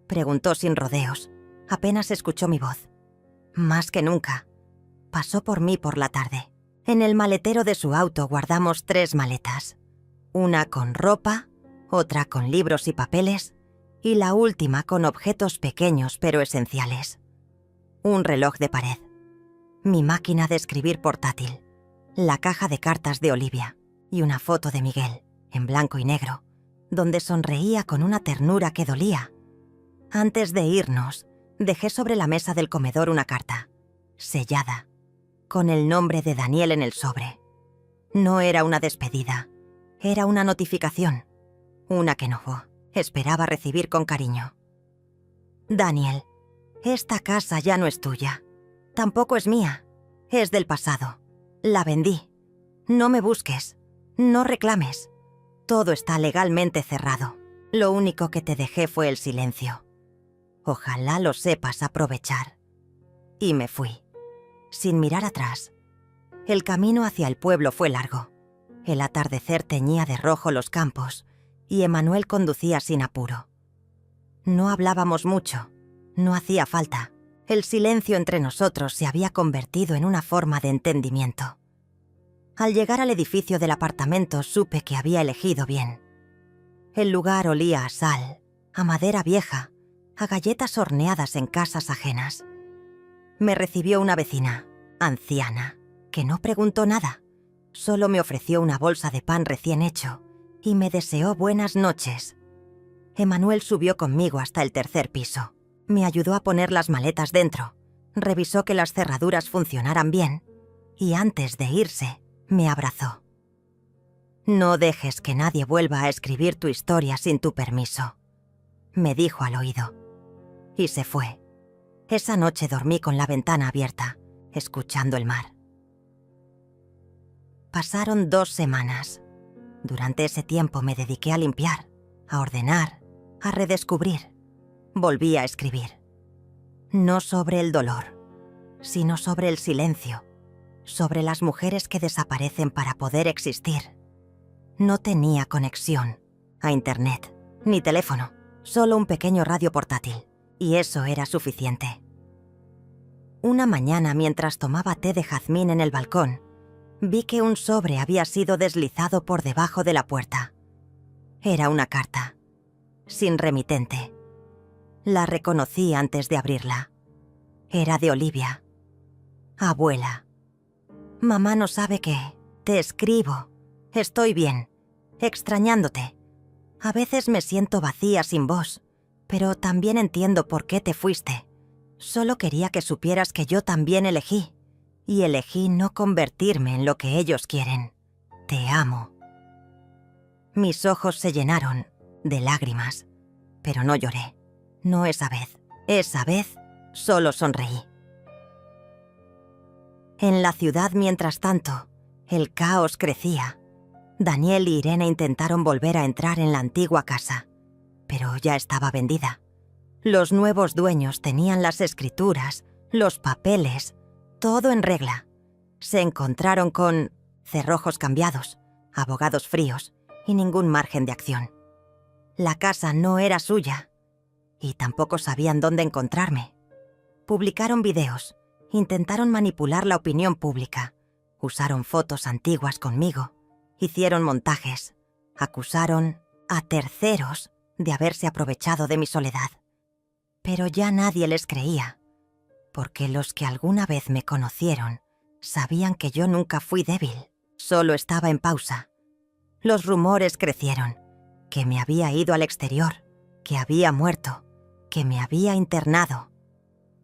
preguntó sin rodeos. Apenas escuchó mi voz. Más que nunca. Pasó por mí por la tarde. En el maletero de su auto guardamos 3 maletas. Una con ropa, otra con libros y papeles, y la última con objetos pequeños pero esenciales. Un reloj de pared, mi máquina de escribir portátil, la caja de cartas de Olivia y una foto de Miguel, en blanco y negro, donde sonreía con una ternura que dolía. Antes de irnos, dejé sobre la mesa del comedor una carta, sellada, con el nombre de Daniel en el sobre. No era una despedida, era una notificación, una que no esperaba recibir con cariño. «Daniel, esta casa ya no es tuya. Tampoco es mía. Es del pasado. La vendí. No me busques. No reclames. Todo está legalmente cerrado. Lo único que te dejé fue el silencio. Ojalá lo sepas aprovechar». Y me fui, sin mirar atrás. El camino hacia el pueblo fue largo. El atardecer teñía de rojo los campos y Emmanuel conducía sin apuro. No hablábamos mucho. No hacía falta. El silencio entre nosotros se había convertido en una forma de entendimiento. Al llegar al edificio del apartamento supe que había elegido bien. El lugar olía a sal, a madera vieja, a galletas horneadas en casas ajenas. Me recibió una vecina, anciana, que no preguntó nada. Solo me ofreció una bolsa de pan recién hecho y me deseó buenas noches. Emmanuel subió conmigo hasta el 3er piso. Me ayudó a poner las maletas dentro, revisó que las cerraduras funcionaran bien y antes de irse, me abrazó. «No dejes que nadie vuelva a escribir tu historia sin tu permiso», me dijo al oído. Y se fue. Esa noche dormí con la ventana abierta, escuchando el mar. Pasaron 2 semanas. Durante ese tiempo me dediqué a limpiar, a ordenar, a redescubrir. Volví a escribir. No sobre el dolor, sino sobre el silencio, sobre las mujeres que desaparecen para poder existir. No tenía conexión a internet, ni teléfono, solo un pequeño radio portátil, y eso era suficiente. Una mañana, mientras tomaba té de jazmín en el balcón, Vi que un sobre había sido deslizado por debajo de la puerta. Era una carta, sin remitente. La reconocí antes de abrirla. Era de Olivia. Abuela. Mamá no sabe qué. Te escribo. Estoy bien. Extrañándote. A veces me siento vacía sin vos, pero también entiendo por qué te fuiste. Solo quería que supieras que yo también elegí, y elegí no convertirme en lo que ellos quieren. Te amo. Mis ojos se llenaron de lágrimas, pero no lloré. No esa vez. Esa vez solo sonreí. En la ciudad, mientras tanto, el caos crecía. Daniel y Irene intentaron volver a entrar en la antigua casa, pero ya estaba vendida. Los nuevos dueños tenían las escrituras, los papeles, todo en regla. Se encontraron con cerrojos cambiados, abogados fríos y ningún margen de acción. La casa no era suya y tampoco sabían dónde encontrarme. Publicaron videos, intentaron manipular la opinión pública, usaron fotos antiguas conmigo, hicieron montajes, acusaron a terceros de haberse aprovechado de mi soledad. Pero ya nadie les creía, porque los que alguna vez me conocieron sabían que yo nunca fui débil, solo estaba en pausa. Los rumores crecieron, que me había ido al exterior, que había muerto, que me había internado.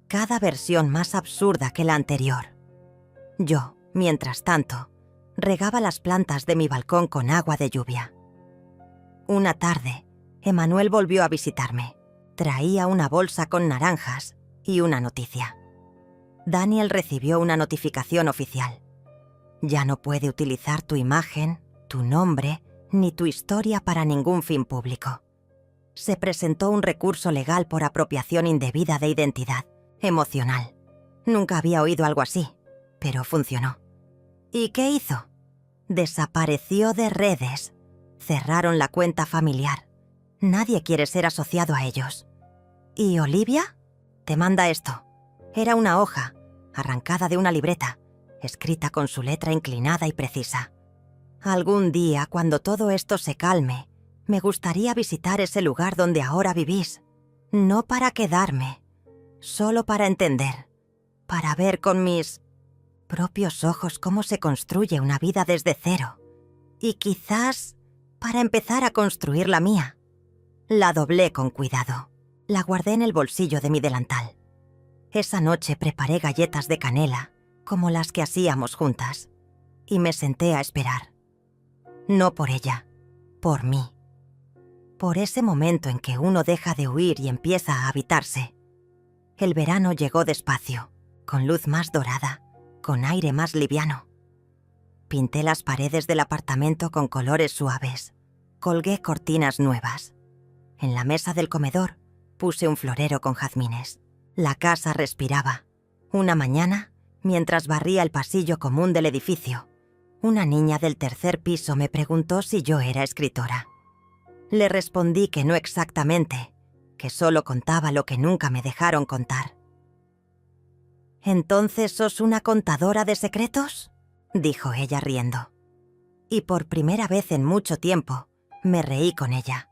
Cada versión más absurda que la anterior. Yo, mientras tanto, regaba las plantas de mi balcón con agua de lluvia. Una tarde, Emanuel volvió a visitarme. Traía una bolsa con naranjas y una noticia. Daniel recibió una notificación oficial. Ya no puede utilizar tu imagen, tu nombre, ni tu historia para ningún fin público. Se presentó un recurso legal por apropiación indebida de identidad emocional. Nunca había oído algo así, pero funcionó. ¿Y qué hizo? Desapareció de redes. Cerraron la cuenta familiar. Nadie quiere ser asociado a ellos. ¿Y Olivia? Te manda esto. Era una hoja, arrancada de una libreta, escrita con su letra inclinada y precisa. Algún día, cuando todo esto se calme, me gustaría visitar ese lugar donde ahora vivís. No para quedarme, solo para entender, para ver con mis propios ojos cómo se construye una vida desde cero. Y quizás para empezar a construir la mía. La doblé con cuidado. La guardé en el bolsillo de mi delantal. Esa noche preparé galletas de canela, como las que hacíamos juntas, y me senté a esperar. No por ella, por mí. Por ese momento en que uno deja de huir y empieza a habitarse. El verano llegó despacio, con luz más dorada, con aire más liviano. Pinté las paredes del apartamento con colores suaves. Colgué cortinas nuevas. En la mesa del comedor puse un florero con jazmines. La casa respiraba. Una mañana, mientras barría el pasillo común del edificio, una niña del tercer piso me preguntó si yo era escritora. Le respondí que no exactamente, que solo contaba lo que nunca me dejaron contar. «¿Entonces sos una contadora de secretos?», dijo ella riendo. Y por primera vez en mucho tiempo, me reí con ella.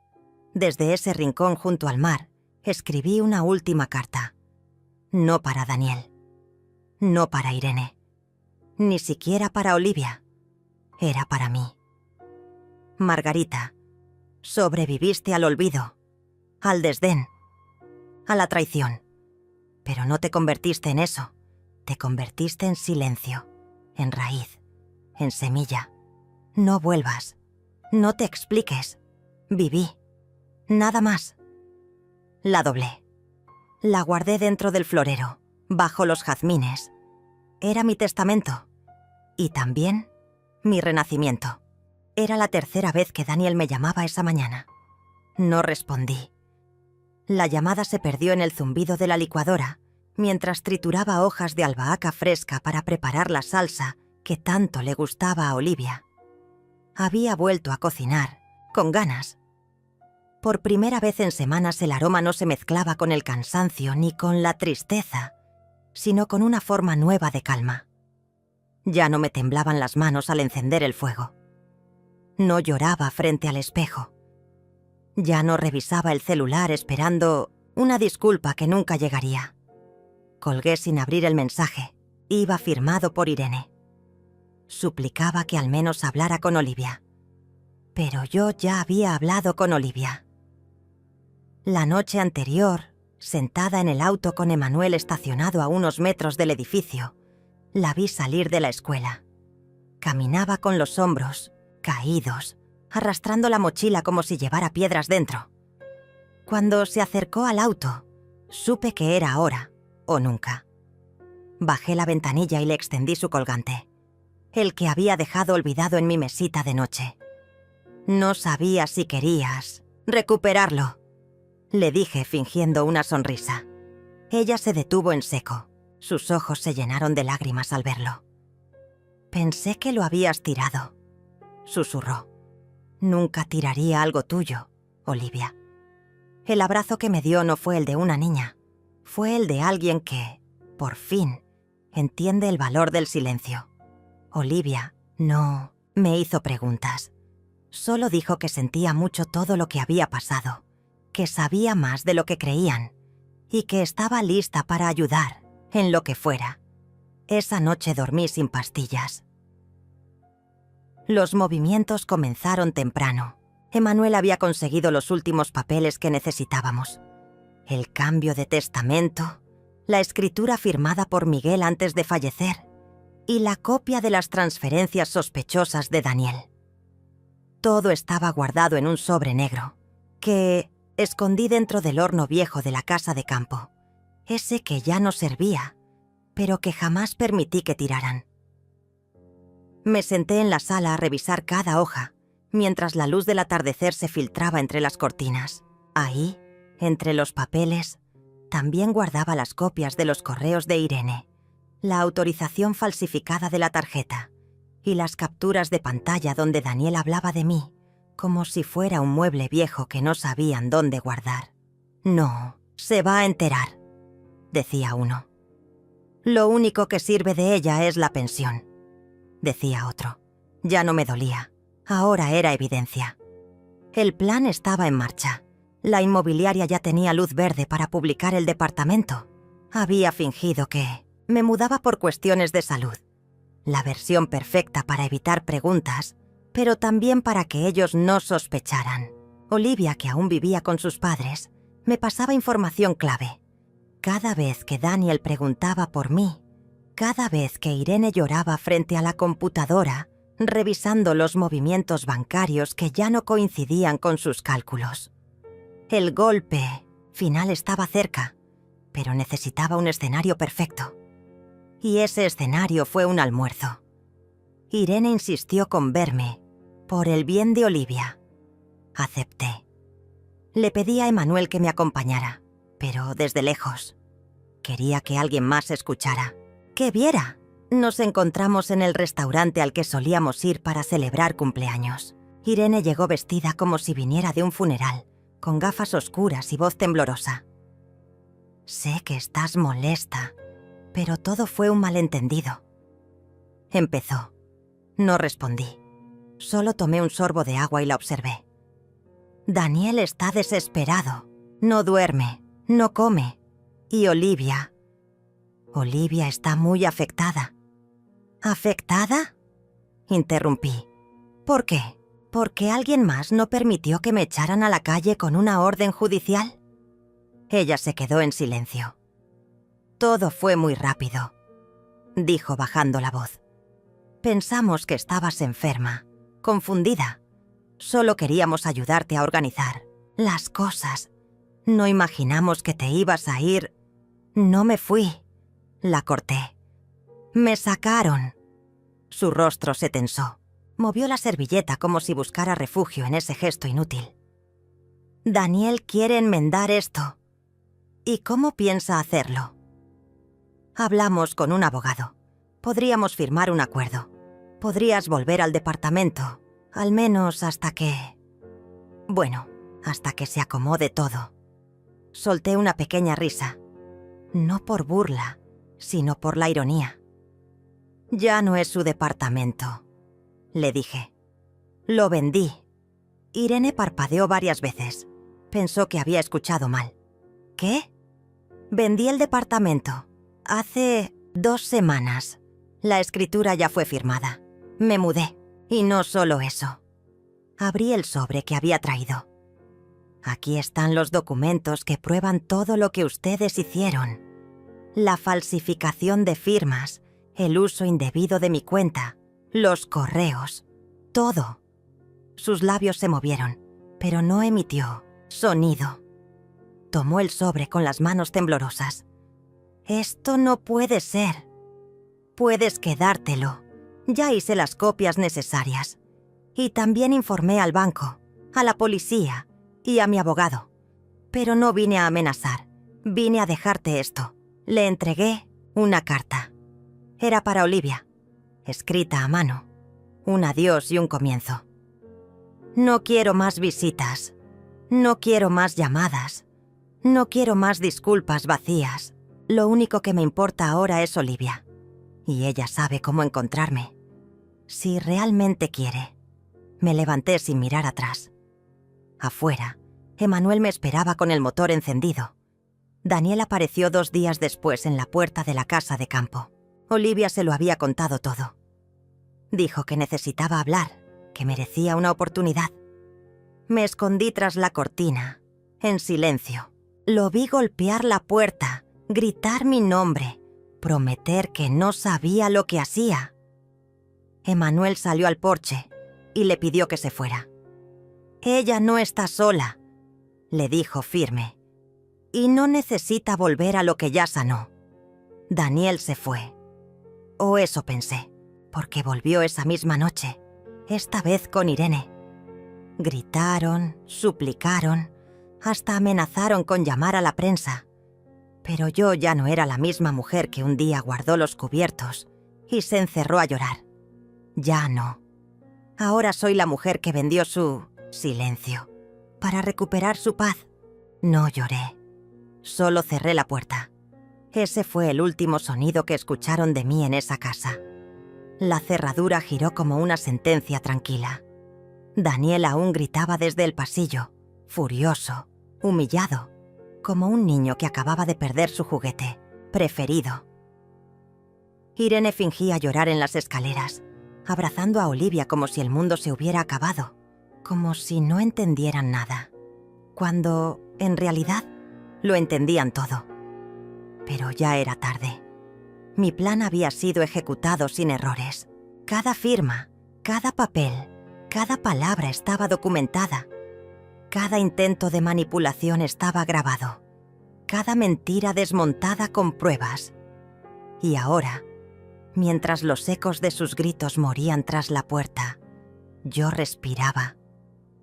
Desde ese rincón junto al mar, escribí una última carta. No para Daniel. No para Irene. Ni siquiera para Olivia. Era para mí. Margarita, sobreviviste al olvido, al desdén, a la traición. Pero no te convertiste en eso. Te convertiste en silencio, en raíz, en semilla. No vuelvas. No te expliques. Viví. Nada más. La doblé. La guardé dentro del florero, bajo los jazmines. Era mi testamento. Y también mi renacimiento. Era la tercera vez que Daniel me llamaba esa mañana. No respondí. La llamada se perdió en el zumbido de la licuadora, mientras trituraba hojas de albahaca fresca para preparar la salsa que tanto le gustaba a Olivia. Había vuelto a cocinar, con ganas. Por primera vez en semanas el aroma no se mezclaba con el cansancio ni con la tristeza, sino con una forma nueva de calma. Ya no me temblaban las manos al encender el fuego. No lloraba frente al espejo. Ya no revisaba el celular esperando una disculpa que nunca llegaría. Colgué sin abrir el mensaje. Iba firmado por Irene. Suplicaba que al menos hablara con Olivia. Pero yo ya había hablado con Olivia. La noche anterior, sentada en el auto con Emmanuel estacionado a unos metros del edificio, la vi salir de la escuela. Caminaba con los hombros caídos, arrastrando la mochila como si llevara piedras dentro. Cuando se acercó al auto, supe que era ahora o nunca. Bajé la ventanilla y le extendí su colgante, el que había dejado olvidado en mi mesita de noche. No sabía si querías recuperarlo, le dije fingiendo una sonrisa. Ella se detuvo en seco. Sus ojos se llenaron de lágrimas al verlo. Pensé que lo habías tirado, susurró. Nunca tiraría algo tuyo, Olivia. El abrazo que me dio no fue el de una niña, fue el de alguien que, por fin, entiende el valor del silencio. Olivia no me hizo preguntas. Solo dijo que sentía mucho todo lo que había pasado, que sabía más de lo que creían y que estaba lista para ayudar en lo que fuera. Esa noche dormí sin pastillas. Los movimientos comenzaron temprano. Emmanuel había conseguido los últimos papeles que necesitábamos. El cambio de testamento, la escritura firmada por Miguel antes de fallecer y la copia de las transferencias sospechosas de Daniel. Todo estaba guardado en un sobre negro, que escondí dentro del horno viejo de la casa de campo, ese que ya no servía, pero que jamás permití que tiraran. Me senté en la sala a revisar cada hoja, mientras la luz del atardecer se filtraba entre las cortinas. Ahí, entre los papeles, también guardaba las copias de los correos de Irene, la autorización falsificada de la tarjeta y las capturas de pantalla donde Daniel hablaba de mí, como si fuera un mueble viejo que no sabían dónde guardar. «No, se va a enterar», decía uno. «Lo único que sirve de ella es la pensión», decía otro. Ya no me dolía. Ahora era evidencia. El plan estaba en marcha. La inmobiliaria ya tenía luz verde para publicar el departamento. Había fingido que me mudaba por cuestiones de salud. La versión perfecta para evitar preguntas, pero también para que ellos no sospecharan. Olivia, que aún vivía con sus padres, me pasaba información clave. Cada vez que Daniel preguntaba por mí, cada vez que Irene lloraba frente a la computadora, revisando los movimientos bancarios que ya no coincidían con sus cálculos. El golpe final estaba cerca, pero necesitaba un escenario perfecto. Y ese escenario fue un almuerzo. Irene insistió con verme, por el bien de Olivia. Acepté. Le pedí a Emmanuel que me acompañara, pero desde lejos. Quería que alguien más escuchara, que viera. Nos encontramos en el restaurante al que solíamos ir para celebrar cumpleaños. Irene llegó vestida como si viniera de un funeral, con gafas oscuras y voz temblorosa. «Sé que estás molesta, pero todo fue un malentendido». Empezó. No respondí. Solo tomé un sorbo de agua y la observé. Daniel está desesperado. No duerme, no come. Y Olivia está muy afectada. ¿Afectada?, interrumpí. ¿Por qué? ¿Porque alguien más no permitió que me echaran a la calle con una orden judicial? Ella se quedó en silencio. Todo fue muy rápido, dijo bajando la voz. Pensamos que estabas enferma, confundida. Solo queríamos ayudarte a organizar las cosas. No imaginamos que te ibas a ir. No me fui. La corté. «Me sacaron». Su rostro se tensó. Movió la servilleta como si buscara refugio en ese gesto inútil. «Daniel quiere enmendar esto. ¿Y cómo piensa hacerlo?» «Hablamos con un abogado. Podríamos firmar un acuerdo. Podrías volver al departamento, al menos hasta que... Bueno, hasta que se acomode todo». Solté una pequeña risa. No por burla, sino por la ironía. Ya no es su departamento, le dije. Lo vendí. Irene parpadeó varias veces. Pensó que había escuchado mal. ¿Qué? Vendí el departamento. Hace 2 semanas. La escritura ya fue firmada. Me mudé. Y no solo eso. Abrí el sobre que había traído. Aquí están los documentos que prueban todo lo que ustedes hicieron. La falsificación de firmas, el uso indebido de mi cuenta, los correos, todo. Sus labios se movieron, pero no emitió sonido. Tomó el sobre con las manos temblorosas. Esto no puede ser. Puedes quedártelo. Ya hice las copias necesarias. Y también informé al banco, a la policía y a mi abogado. Pero no vine a amenazar. Vine a dejarte esto. Le entregué una carta. Era para Olivia, escrita a mano. Un adiós y un comienzo. No quiero más visitas. No quiero más llamadas. No quiero más disculpas vacías. Lo único que me importa ahora es Olivia. Y ella sabe cómo encontrarme. Si realmente quiere. Me levanté sin mirar atrás. Afuera, Emanuel me esperaba con el motor encendido. Daniel apareció 2 días después en la puerta de la casa de campo. Olivia se lo había contado todo. Dijo que necesitaba hablar, que merecía una oportunidad. Me escondí tras la cortina, en silencio. Lo vi golpear la puerta, gritar mi nombre, prometer que no sabía lo que hacía. Emanuel salió al porche y le pidió que se fuera. «Ella no está sola», le dijo firme, «y no necesita volver a lo que ya sanó». Daniel se fue. O eso pensé, porque volvió esa misma noche, esta vez con Irene. Gritaron, suplicaron, hasta amenazaron con llamar a la prensa. Pero yo ya no era la misma mujer que un día guardó los cubiertos y se encerró a llorar. Ya no. Ahora soy la mujer que vendió su silencio para recuperar su paz. No lloré. Solo cerré la puerta. Ese fue el último sonido que escucharon de mí en esa casa. La cerradura giró como una sentencia tranquila. Daniel aún gritaba desde el pasillo, furioso, humillado, como un niño que acababa de perder su juguete preferido. Irene fingía llorar en las escaleras, abrazando a Olivia como si el mundo se hubiera acabado, como si no entendieran nada, cuando, en realidad, lo entendían todo. Pero ya era tarde. Mi plan había sido ejecutado sin errores. Cada firma, cada papel, cada palabra estaba documentada. Cada intento de manipulación estaba grabado. Cada mentira desmontada con pruebas. Y ahora, mientras los ecos de sus gritos morían tras la puerta, yo respiraba,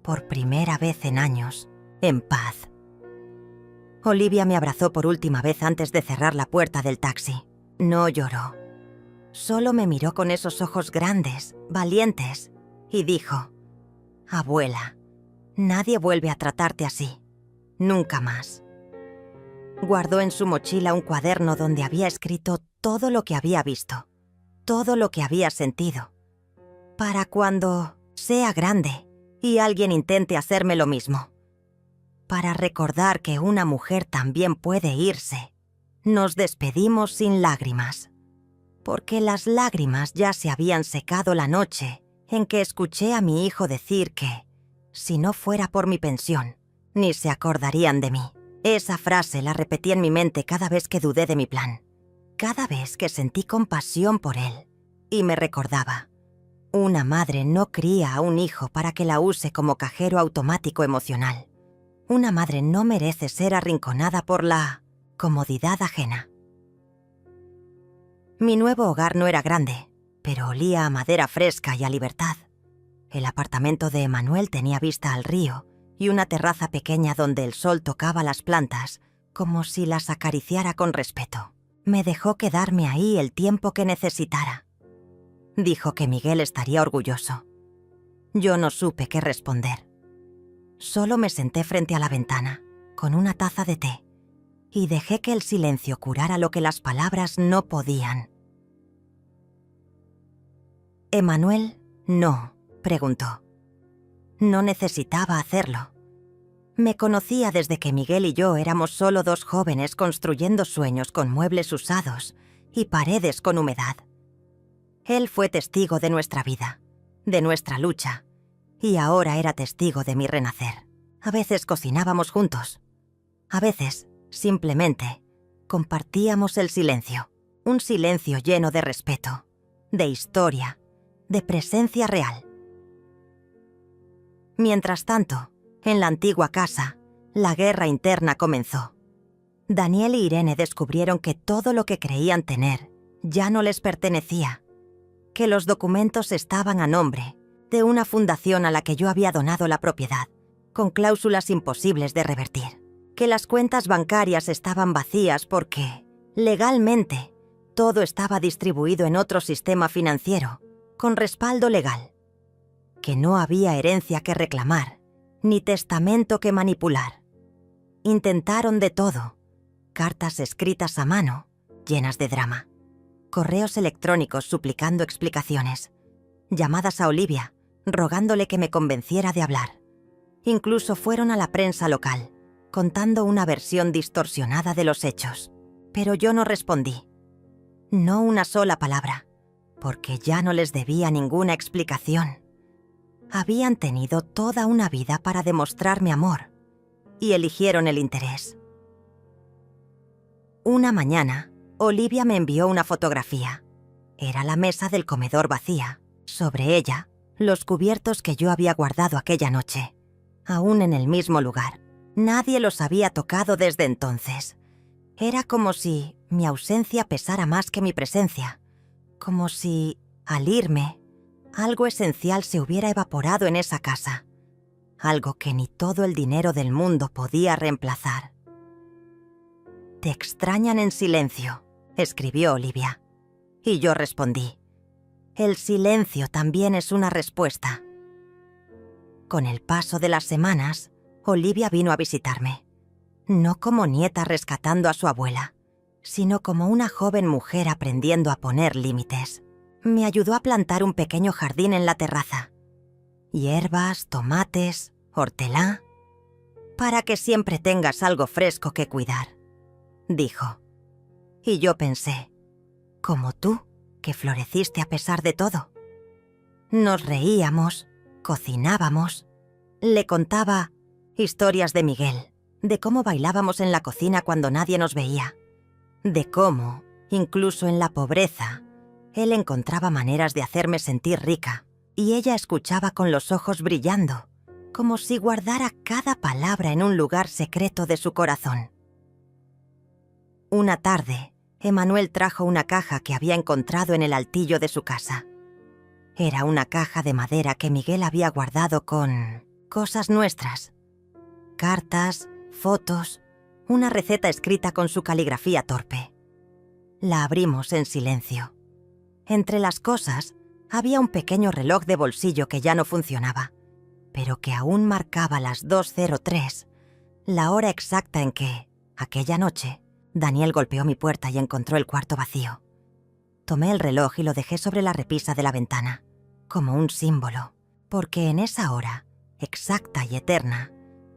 por primera vez en años, en paz. Olivia me abrazó por última vez antes de cerrar la puerta del taxi. No lloró. Solo me miró con esos ojos grandes, valientes, y dijo: «Abuela, nadie vuelve a tratarte así. Nunca más». Guardó en su mochila un cuaderno donde había escrito todo lo que había visto, todo lo que había sentido, para cuando sea grande y alguien intente hacerme lo mismo. Para recordar que una mujer también puede irse. Nos despedimos sin lágrimas, porque las lágrimas ya se habían secado la noche en que escuché a mi hijo decir que, si no fuera por mi pensión, ni se acordarían de mí. Esa frase la repetí en mi mente cada vez que dudé de mi plan, cada vez que sentí compasión por él, y me recordaba: una madre no cría a un hijo para que la use como cajero automático emocional. Una madre no merece ser arrinconada por la comodidad ajena. Mi nuevo hogar no era grande, pero olía a madera fresca y a libertad. El apartamento de Emanuel tenía vista al río y una terraza pequeña donde el sol tocaba las plantas como si las acariciara con respeto. Me dejó quedarme ahí el tiempo que necesitara. Dijo que Miguel estaría orgulloso. Yo no supe qué responder. Solo me senté frente a la ventana, con una taza de té, y dejé que el silencio curara lo que las palabras no podían. Emmanuel, no, preguntó. No necesitaba hacerlo. Me conocía desde que Miguel y yo éramos solo dos jóvenes construyendo sueños con muebles usados y paredes con humedad. Él fue testigo de nuestra vida, de nuestra lucha, y ahora era testigo de mi renacer. A veces cocinábamos juntos. A veces, simplemente, compartíamos el silencio. Un silencio lleno de respeto, de historia, de presencia real. Mientras tanto, en la antigua casa, la guerra interna comenzó. Daniel y Irene descubrieron que todo lo que creían tener ya no les pertenecía, que los documentos estaban a nombre de una fundación a la que yo había donado la propiedad, con cláusulas imposibles de revertir, que las cuentas bancarias estaban vacías porque, legalmente, todo estaba distribuido en otro sistema financiero, con respaldo legal, que no había herencia que reclamar, ni testamento que manipular. Intentaron de todo, cartas escritas a mano, llenas de drama, correos electrónicos suplicando explicaciones, llamadas a Olivia, rogándole que me convenciera de hablar. Incluso fueron a la prensa local, contando una versión distorsionada de los hechos. Pero yo no respondí. No una sola palabra, porque ya no les debía ninguna explicación. Habían tenido toda una vida para demostrarme amor, y eligieron el interés. Una mañana, Olivia me envió una fotografía. Era la mesa del comedor vacía. Sobre ella, los cubiertos que yo había guardado aquella noche, aún en el mismo lugar. Nadie los había tocado desde entonces. Era como si mi ausencia pesara más que mi presencia, como si, al irme, algo esencial se hubiera evaporado en esa casa, algo que ni todo el dinero del mundo podía reemplazar. «Te extrañan en silencio», escribió Olivia. Y yo respondí, «El silencio también es una respuesta». Con el paso de las semanas, Olivia vino a visitarme. No como nieta rescatando a su abuela, sino como una joven mujer aprendiendo a poner límites. Me ayudó a plantar un pequeño jardín en la terraza. Hierbas, tomates, hortelã, para que siempre tengas algo fresco que cuidar, dijo. Y yo pensé, como tú, que floreciste a pesar de todo. Nos reíamos, cocinábamos. Le contaba historias de Miguel, de cómo bailábamos en la cocina cuando nadie nos veía, de cómo, incluso en la pobreza, él encontraba maneras de hacerme sentir rica, y ella escuchaba con los ojos brillando, como si guardara cada palabra en un lugar secreto de su corazón. Una tarde, Emmanuel trajo una caja que había encontrado en el altillo de su casa. Era una caja de madera que Miguel había guardado con cosas nuestras. Cartas, fotos, una receta escrita con su caligrafía torpe. La abrimos en silencio. Entre las cosas había un pequeño reloj de bolsillo que ya no funcionaba, pero que aún marcaba las 2:03, la hora exacta en que, aquella noche, Daniel golpeó mi puerta y encontró el cuarto vacío. Tomé el reloj y lo dejé sobre la repisa de la ventana, como un símbolo, porque en esa hora, exacta y eterna,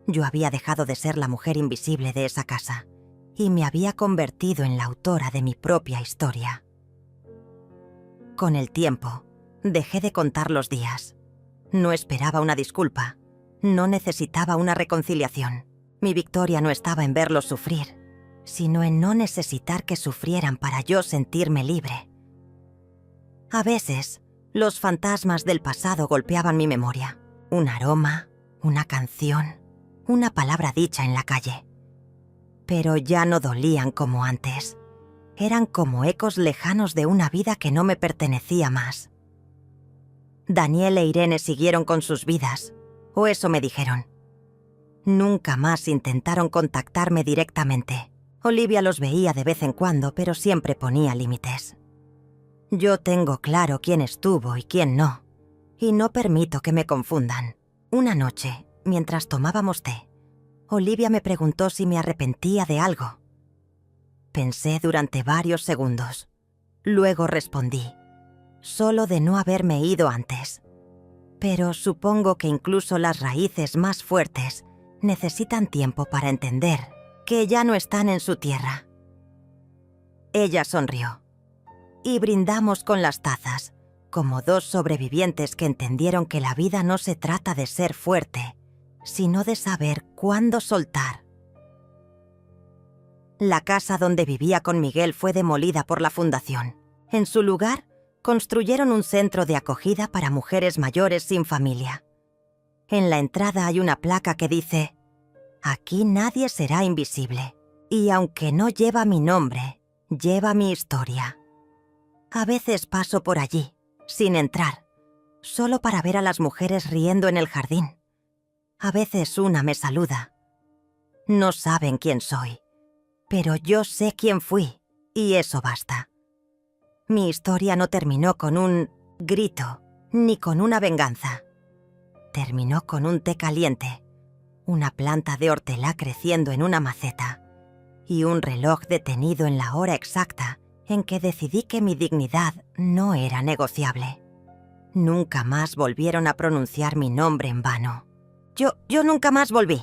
yo había dejado de ser la mujer invisible de esa casa y me había convertido en la autora de mi propia historia. Con el tiempo, dejé de contar los días. No esperaba una disculpa, no necesitaba una reconciliación. Mi victoria no estaba en verlos sufrir, sino en no necesitar que sufrieran para yo sentirme libre. A veces, los fantasmas del pasado golpeaban mi memoria. Un aroma, una canción, una palabra dicha en la calle. Pero ya no dolían como antes. Eran como ecos lejanos de una vida que no me pertenecía más. Daniel e Irene siguieron con sus vidas, o eso me dijeron. Nunca más intentaron contactarme directamente. Olivia los veía de vez en cuando, pero siempre ponía límites. Yo tengo claro quién estuvo y quién no, y no permito que me confundan. Una noche, mientras tomábamos té, Olivia me preguntó si me arrepentía de algo. Pensé durante varios segundos. Luego respondí, solo de no haberme ido antes. Pero supongo que incluso las raíces más fuertes necesitan tiempo para entender que ya no están en su tierra. Ella sonrió, y brindamos con las tazas, como dos sobrevivientes que entendieron que la vida no se trata de ser fuerte, sino de saber cuándo soltar. La casa donde vivía con Miguel fue demolida por la fundación. En su lugar, construyeron un centro de acogida para mujeres mayores sin familia. En la entrada hay una placa que dice: «Aquí nadie será invisible, y aunque no lleva mi nombre, lleva mi historia». A veces paso por allí, sin entrar, solo para ver a las mujeres riendo en el jardín. A veces una me saluda. No saben quién soy, pero yo sé quién fui, y eso basta. Mi historia no terminó con un grito, ni con una venganza. Terminó con un té caliente, una planta de hortelã creciendo en una maceta, y un reloj detenido en la hora exacta en que decidí que mi dignidad no era negociable. Nunca más volvieron a pronunciar mi nombre en vano. Yo nunca más volví.